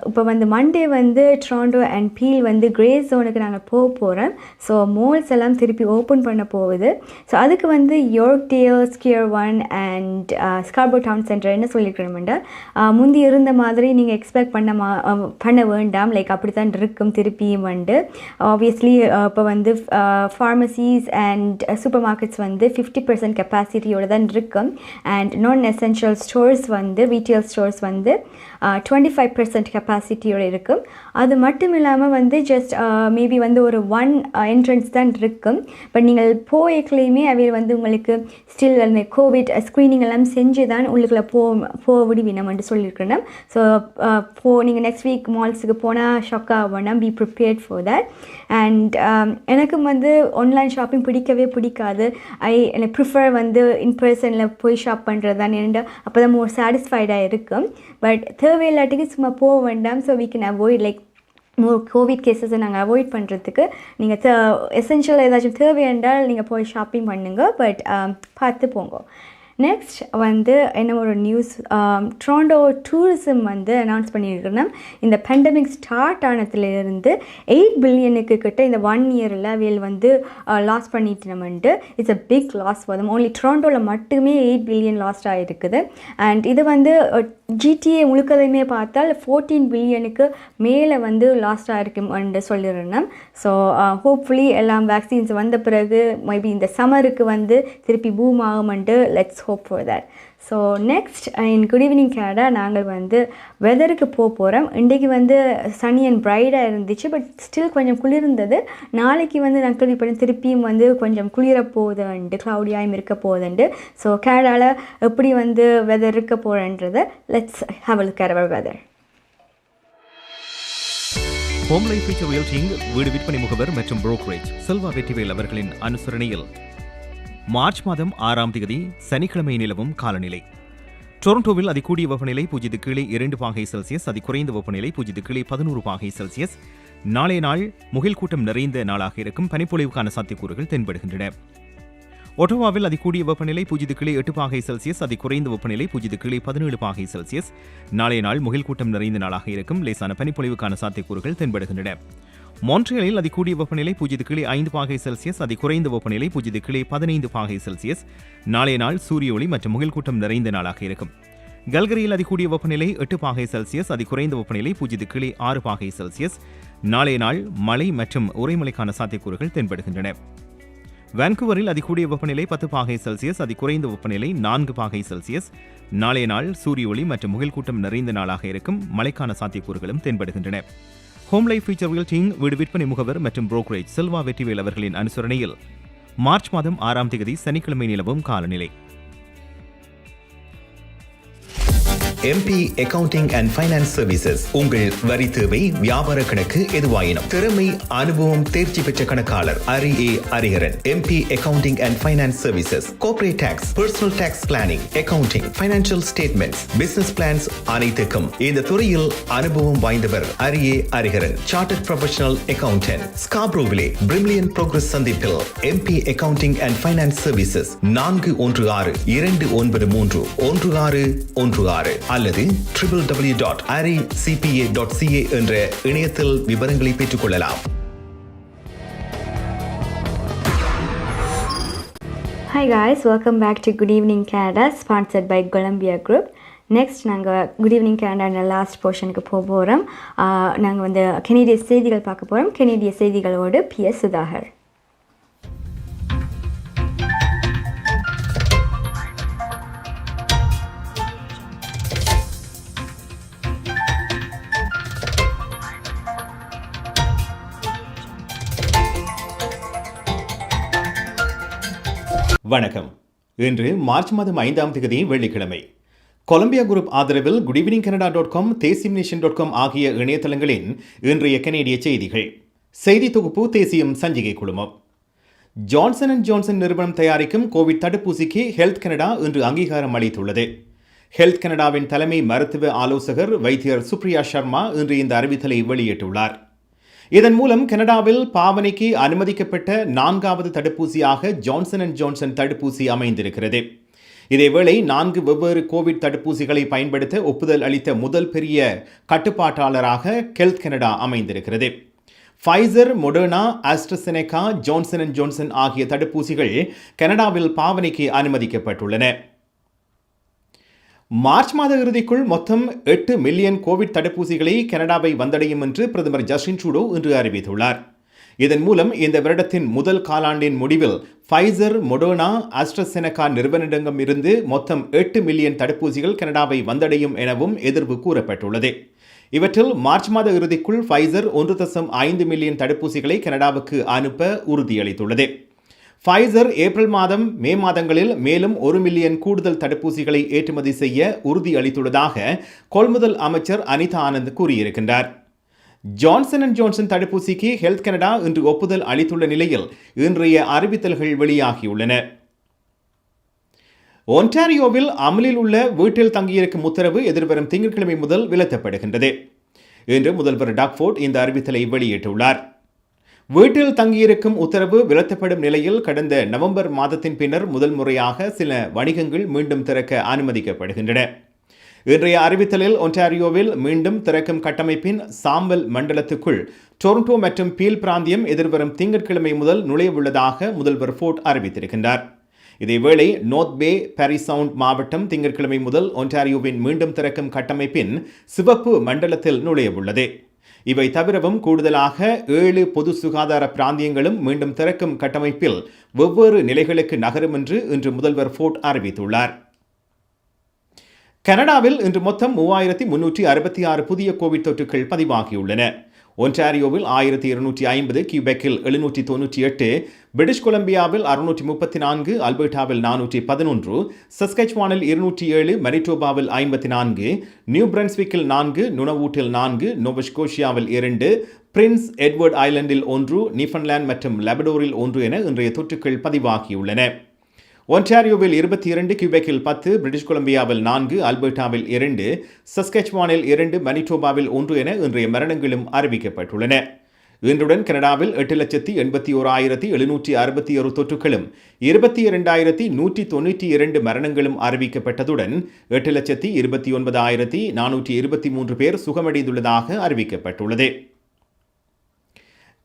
இப்போ வந்து மண்டே வந்து டொரண்டோ அண்ட் பீல் வந்து கிரே ஜோனுக்கு நாங்கள் போகிறோம். ஸோ மால்ஸ் எல்லாம் திருப்பி ஓப்பன் பண்ண போகுது. ஸோ அதுக்கு வந்து Yorkdale, Square One and Scarborough Town Centre என்ன சொல்லியிருக்கணுமெண்டா, முந்தி இருந்த மாதிரி நீங்கள் எக்ஸ்பெக்ட் பண்ண வேண்டாம், லைக் அப்படி தான் இருக்கும் திருப்பியும் வந்து. ஆப்வியஸ்லி இப்போ வந்து ஃபார்மசிஸ் அண்ட் சூப்பர் மார்க்கெட்ஸ் வந்து 50% கெப்பாசிட்டியோடு தான் இருக்கும். அண்ட் நான் எசென்ஷியல் ஸ்டோர்ஸ் வந்து ரீட்டெயில் ஸ்டோர்ஸ் வந்து 25% கெப்பாசிட்டியோடு இருக்கும். அது மட்டும் இல்லாமல் வந்து ஜஸ்ட் மேபி வந்து ஒரு 1 என்ட்ரன்ஸ் தான் இருக்கும். பட் நீங்கள் போய்க்கலையுமே அவையில் வந்து உங்களுக்கு ஸ்டில் அந்த கோவிட் ஸ்க்ரீனிங் எல்லாம் செஞ்சு தான் உள்ளுக்குள்ளே போக விடுவினம்னு சொல்லியிருக்கிறேன். ஸோ நீங்கள் நெக்ஸ்ட் வீக் மால்ஸுக்கு போனால் ஷாக்காக வேணாம், be prepared for that. And எனக்கும் வந்து ஆன்லைன் ஷாப்பிங் பிடிக்கவே பிடிக்காது. எனக்கு ப்ரிஃபர் வந்து இன் பர்சனில் போய் ஷாப் பண்ணுறது தான், ஏன்னா அப்போ தான் மோர் சாட்டிஸ்ஃபைடாக இருக்கும். பட் தேவையில்லாட்டிக்கு சும்மா போக வேண்டாம். So we can avoid like more COVID கேஸஸை நாங்கள் அவாய்ட் பண்ணுறதுக்கு நீங்கள் எசென்ஷியல் ஏதாச்சும் தேவை என்றால் நீங்கள் போய் ஷாப்பிங் பண்ணுங்க, பட் பார்த்து போங்க. நெக்ஸ்ட் வந்து என்ன ஒரு நியூஸ், டொரண்டோ டூரிசம் வந்து அனௌன்ஸ் பண்ணியிருக்கோன்னா, இந்த பேண்டமிக் ஸ்டார்ட் ஆனதுலேருந்து 8 பில்லியனுக்கு கிட்ட இந்த 1 இயரில் அவையில் வந்து லாஸ் பண்ணிட்டோம்ட்டு. It's a big loss for them. Only டொரண்டோவில் மட்டுமே 8 பில்லியன் லாஸ்ட் ஆகிருக்குது. அண்ட் இது வந்து ஜிடிஏ முழுக்கதையுமே பார்த்தால் 14 பில்லியனுக்கு மேலே வந்து லாஸ்ட் ஆகிருக்கும்னு சொல்லிடுறேன். ஸோ ஹோப்ஃபுல்லி எல்லாம் வேக்சின்ஸ் வந்த பிறகு மேபி இந்த சம்மருக்கு வந்து திருப்பி பூம் ஆகும்ன்ட்டு let's hope for that. So next in good evening Canada நாங்கள் வந்து வெதருக்கு போகிறோம். இன்றைக்கு வந்து சனி அண்ட் பிரைடாக இருந்துச்சு, பட் ஸ்டில் கொஞ்சம் குளிர்ந்தது. நாளைக்கு வந்து நான் கேள்விப்பட்ட திருப்பியும் வந்து கொஞ்சம் குளிர போகுதுண்டு, க்ளவுடியாகவும் இருக்க போகுதுண்டு. ஸோ கேனடாவில் எப்படி வந்து வெதர் இருக்க போகிறன்றதை let's have a look at our weather. Home life Future Realty Inc வீடு விற்பனை முகவர் மற்றும் புரோக்கரேஜ் செல்வா வெற்றிவேல் அவர்களின் அனுசரணையில் மார்ச் மாதம் 6ஆம் தேதி சனிக்கிழமை நிலவும் காலநிலை. டொரண்டோவில் அதிகூடிய வெப்பநிலை 0 கீழே 2 பாகை செல்சியஸ், அதிகுறைந்த வெப்பநிலை 0 கீழே 11 பாகை செல்சியஸ். நாளைய நாள் முகில் கூட்டம் நிறைந்த நாளாக இருக்கும், பனிப்பொழிவுக்கான சாத்தியக்கூறுகள் தென்படுகின்றன. ஒட்டோவாவில் அதிகூடிய வெப்பநிலை 0 கீழே 8 பாகை செல்சியஸ், அதிகுறைந்த வெப்பநிலை 0 கீழே 17 பாகை செல்சியஸ். நாளைய நாள் முகில் கூட்டம் நிறைந்த நாளாக இருக்கும், லேசான பனிப்பொழிவுக்கான சாத்தியக்கூறுகள் தென்படுகின்றன. மான்ட்ரியலில் அதிகூடிய வெப்பநிலை 0 கீழே 5 பாகை செல்சியஸ், அதிகுறைந்த வெப்பநிலை 0 கீழே 15 பாகை செல்சியஸ். நாளைய நாள் சூரிய ஒளி மற்றும் முகில் கூட்டம் நிறைந்த நாளாக இருக்கும். கல்கரியில் அதிகூடிய வெப்பநிலை 8 பாகை செல்சியஸ், அதிகுறைந்த வெப்பநிலை 0 கீழே 6 பாகை செல்சியஸ். நாளைய நாள் மழை மற்றும் உறைமழைக்கான சாத்தியக்கூறுகள் தென்படுகின்றன. வான்கூவரில் அதிகூடிய வெப்பநிலை 10 பாகை செல்சியஸ், அதிகுறைந்த வெப்பநிலை 4 பாகை செல்சியஸ். நாளைய நாள் சூரிய ஒளி மற்றும் முகில் கூட்டம் நிறைந்த நாளாக இருக்கும், மழைக்கான சாத்தியக்கூறுகளும் தென்படுகின்றன. ஹோம் லைஃப் ஃபியூச்சர் ரியல்டிங் வீடு விற்பனை முகவர் மற்றும் புரோக்கரேஜ் செல்வா வெற்றிவேல் அவர்களின் அனுசரணையில் மார்ச் மாதம் 6ஆம் தேதி சனிக்கிழமை நிலவும் காலநிலை. MP Accounting and Finance Services உங்கள் வரி தேவை, வியாபார கணக்கு எதுவாயினும் திறமை, அனுபவம், தேர்ச்சி பெற்ற கணக்காளர் Hariharan. MP Accounting and Finance Services, Corporate Tax, Personal Tax Planning, Accounting, Financial Statements, Business Plans அனைத்துக்கும் இந்த துறையில் அனுபவம் வாய்ந்தவர் ஹரிஹரன். Chartered Professional Accountant, ஸ்காப்ரோவிலே பிரிமிலியன் ப்ரோக்ரஸ் சந்திப்பில் MP Accounting and Finance Services 416-293-1616. அல்லது www.aricpa.ca என்ற இணையத்தில் விவரங்களை பெற்றுக்கொள்ளலாம். Hi guys, welcome back to Good Evening Canada, sponsored by Golumbia Group. Next நாங்கள் குட் ஈவினிங் கேனடா லாஸ்ட் போர்ஷனுக்கு போக போகிறோம். நாங்கள் வந்து கெனடிய செய்திகள் பார்க்க போகிறோம். கெனடிய செய்திகளோடு PS சுதாகர். வணக்கம். இன்று மார்ச் மாதம் 5ஆம் தேதி வெள்ளிக்கிழமை. கொலம்பியா குரூப் ஆதரவில் goodevningcanada.com தேசியம்நேஷன்.com ஆகிய இணையதளங்களின் இன்றைய கனேடிய செய்திகள். செய்தி தொகுப்பு தேசியம் சஞ்சிகை குழுமம். ஜான்சன் அண்ட் ஜான்சன் நிறுவனம் தயாரிக்கும் கோவிட் தடுப்பூசிக்கு ஹெல்த் கனடா இன்று அங்கீகாரம் அளித்துள்ளது. ஹெல்த் கனடாவின் தலைமை மருத்துவ ஆலோசகர் வைத்தியர் சுப்ரியா சர்மா இன்று இந்த அறிவித்தலை வெளியிட்டுள்ளார். இதன் மூலம் கனடாவில் பாவனைக்கு அனுமதிக்கப்பட்ட 4வது தடுப்பூசியாக ஜான்சன் அண்ட் ஜான்சன் தடுப்பூசி அமைந்திருக்கிறது. இதேவேளை 4 வெவ்வேறு கோவிட் தடுப்பூசிகளை பயன்படுத்த ஒப்புதல் அளித்த முதல் பெரிய கட்டுப்பாட்டாளராக ஹெல்த் கனடா அமைந்திருக்கிறது. Pfizer, Moderna, AstraZeneca, Johnson and Johnson ஆகிய தடுப்பூசிகள் கனடாவில் பாவனைக்கு அனுமதிக்கப்பட்டுள்ளன. மார்ச் மாத இறுதிக்குள் மொத்தம் 8 மில்லியன் கோவிட் தடுப்பூசிகளை கனடாவை வந்தடையும் என்று பிரதமர் ஜஸ்டின் ட்ரூடோ இன்று அறிவித்துள்ளார். இதன் மூலம் இந்த வருடத்தின் முதல் காலாண்டின் முடிவில் ஃபைசர், மொடர்னா, ஆஸ்ட்ராசெனெகா நிறுவனங்களிடம் இருந்து மொத்தம் 8 மில்லியன் தடுப்பூசிகள் கனடாவை வந்தடையும் எனவும் எதிர்வு கூறப்பட்டுள்ளது. இவற்றில் மார்ச் மாத இறுதிக்குள் ஃபைசர் 1.5 மில்லியன் தடுப்பூசிகளை கனடாவுக்கு அனுப்ப உறுதியளித்துள்ளது. ஃபைசர் ஏப்ரல் மாதம், மே மாதங்களில் மேலும் 1 மில்லியன் கூடுதல் தடுப்பூசிகளை ஏற்றுமதி செய்ய உறுதியளித்துள்ளதாக கொள்முதல் அமைச்சர் அனிதா ஆனந்த் கூறியிருக்கின்றார். ஜான்சன் அண்ட் ஜான்சன் தடுப்பூசிக்கு ஹெல்த் கனடா இன்று ஒப்புதல் அளித்துள்ள நிலையில் இன்றைய அறிவித்தல்கள் வெளியாகியுள்ளன. ஒன்டாரியோவில் அமலில் உள்ள வீட்டில் தங்கியிருக்கும் உத்தரவு எதிர்வரும் திங்கட்கிழமை முதல் விலத்தப்படுகின்றது. இன்று முதல்வர் டாக்ஃபோர்ட் இந்த அறிவித்தலை வெளியிட்டுள்ளார். வீட்டில் தங்கியிருக்கும் உத்தரவு விலத்தப்படும் நிலையில் கடந்த நவம்பர் மாதத்தின் பின்னர் முதல் முறையாக சில வணிகங்கள் மீண்டும் திறக்க அனுமதிக்கப்படுகின்றன. இன்றைய அறிவித்தலில் ஒன்டாரியோவில் மீண்டும் திறக்கும் கட்டமைப்பின் சாம்பல் மண்டலத்துக்குள் டொரண்டோ மற்றும் பீல் பிராந்தியம் எதிர்வரும் திங்கட்கிழமை முதல் நுழையவுள்ளதாக முதல்வர் ஃபோர்ட் அறிவித்திருக்கின்றார். இதேவேளை நோர்த் பே, பாரிசவுண்ட் மாவட்டம் திங்கட்கிழமை முதல் ஒன்டாரியோவின் மீண்டும் திறக்கும் கட்டமைப்பின் சிவப்பு மண்டலத்தில் நுழையவுள்ளது. இவை தவிரவும் கூடுதலாக 7 பொது சுகாதார பிராந்தியங்களும் மீண்டும் திறக்கும் கட்டமைப்பில் வெவ்வேறு நிலைகளுக்கு நகரும் என்று இன்று முதல்வர் ஃபோர்ட் அறிவித்துள்ளார். கனடாவில் இன்று மொத்தம் 3366 புதிய கோவிட் தொற்றுகள் பதிவாகியுள்ளன. ஒன்டாரியோவில் 1250, கியூபெக்கில் 798, பிரிட்டிஷ் கொலம்பியாவில் 634, அல்பர்டாவில் 411, சஸ்கெச்வானில் 207, மனிடோபாவில் 54, நியூ பிரன்ஸ்விக்கில் 4, நுனவூட்டில் 4, நோவஸ்கோஷியாவில் 2, பிரின்ஸ் எட்வர்ட் ஐலண்டில் 1, நியூஃபன்லாந்து மற்றும் லெபடோரில் 1 என இன்றைய தொற்றுகள் பதிவாகியுள்ளன. ஒன்டாரியோவில் 22, கியூபெக்கில் 10, பிரிட்டிஷ் கொலம்பியாவில் 4, அல்பர்டாவில் 2, சஸ்கெச்வானில் 2, மனிடோபாவில் 1 என இன்றைய மரணங்களும் அறிவிக்கப்பட்டுள்ளன. இன்றுடன் கனடாவில் 8,81,761 தொற்றுகளும் 22,192 மரணங்களும் அறிவிக்கப்பட்டதுடன் 8,29,423 பேர் சுகமடைந்துள்ளதாக அறிவிக்கப்பட்டுள்ளது.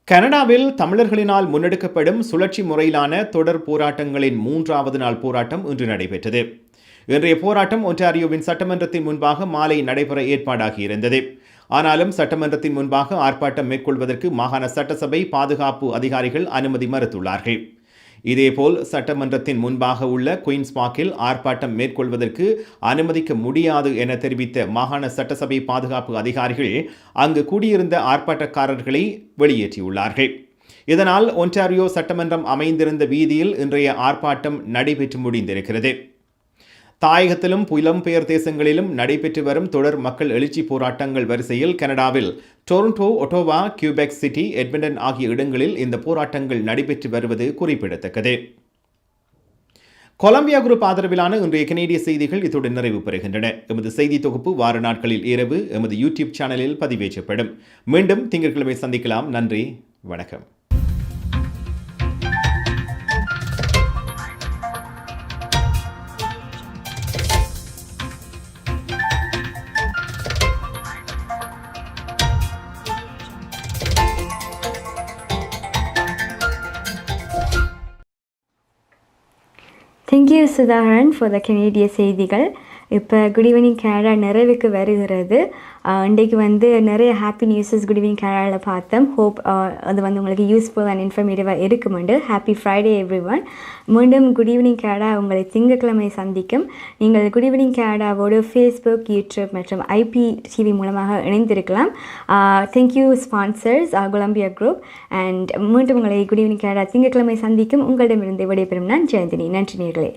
கனடாவில் தமிழர்களினால் முன்னெடுக்கப்படும் சுழற்சி முறையிலான தொடர் போராட்டங்களின் 3வது நாள் போராட்டம் இன்று நடைபெற்றது. இன்றைய போராட்டம் ஒன்டாரியோவின் சட்டமன்றத்தின் முன்பாக மாலை நடைபெற ஏற்பாடாகியிருந்தது. ஆனாலும் சட்டமன்றத்தின் முன்பாக ஆர்ப்பாட்டம் மேற்கொள்வதற்கு மாகாண சட்டசபை பாதுகாப்பு அதிகாரிகள் அனுமதி மறுத்துள்ளார்கள். இதேபோல் சட்டமன்றத்தின் முன்பாக உள்ள குயின்ஸ் பார்க்கில் ஆர்ப்பாட்டம் மேற்கொள்வதற்கு அனுமதிக்க முடியாது என தெரிவித்த மாகாண சட்டசபை பாதுகாப்பு அதிகாரிகள் அங்கு கூடியிருந்த ஆர்ப்பாட்டக்காரர்களை வெளியேற்றியுள்ளார்கள். இதனால் ஒன்டாரியோ சட்டமன்றம் அமைந்திருந்த வீதியில் இன்றைய ஆர்ப்பாட்டம் நடைபெற்று முடிந்திருக்கிறது. தாயகத்திலும் புலம்பெயர் தேசங்களிலும் நடைபெற்று வரும் தொடர் மக்கள் எழுச்சி போராட்டங்கள் வரிசையில் கனடாவில் Toronto, Ottawa, Quebec city, Edmonton ஆகிய இடங்களில் இந்த போராட்டங்கள் நடைபெற்று வருவது குறிப்பிடத்தக்கது. கொலம்பியா குரூப் ஆதரவிலான இன்றைய கனேடிய செய்திகள் இத்துடன் நிறைவு பெறுகின்றன. எமது செய்தி தொகுப்பு வார நாட்களில் இரவு எமது யூடியூப் சேனலில் பதிவேற்றப்படும். மீண்டும் திங்கட்கிழமை சந்திக்கலாம். நன்றி, வணக்கம். தேங்க்யூ சுதாகரன் ஃபார் த கனேடிய செய்திகள். இப்போ குட் ஈவினிங் கனடா நிறைவுக்கு வருகிறது. இன்றைக்கு வந்து நிறைய ஹாப்பி நியூஸஸ் குட் ஈவினிங் கனடாவில் பார்த்தோம். ஹோப் அது வந்து உங்களுக்கு யூஸ்ஃபுல் அண்ட் இன்ஃபர்மேட்டிவாக இருக்குமெண்டு. Happy Friday everyone. மீண்டும் குட் ஈவினிங் கனடா உங்களை திங்கட்கிழமை சந்திக்கும். நீங்கள் குட் ஈவினிங் கனடாவோடு ஃபேஸ்புக், யூடியூப் மற்றும் ஐபி டிவி மூலமாக இணைந்திருக்கலாம். Thank you sponsors Columbia group. And மீண்டும் உங்களை குட் ஈவினிங் கனடா திங்கட்கிழமை சந்திக்கும். உங்களிடமிருந்து விடைபெறும் நான் ஜெயந்தினி. நன்றி நேர்களே.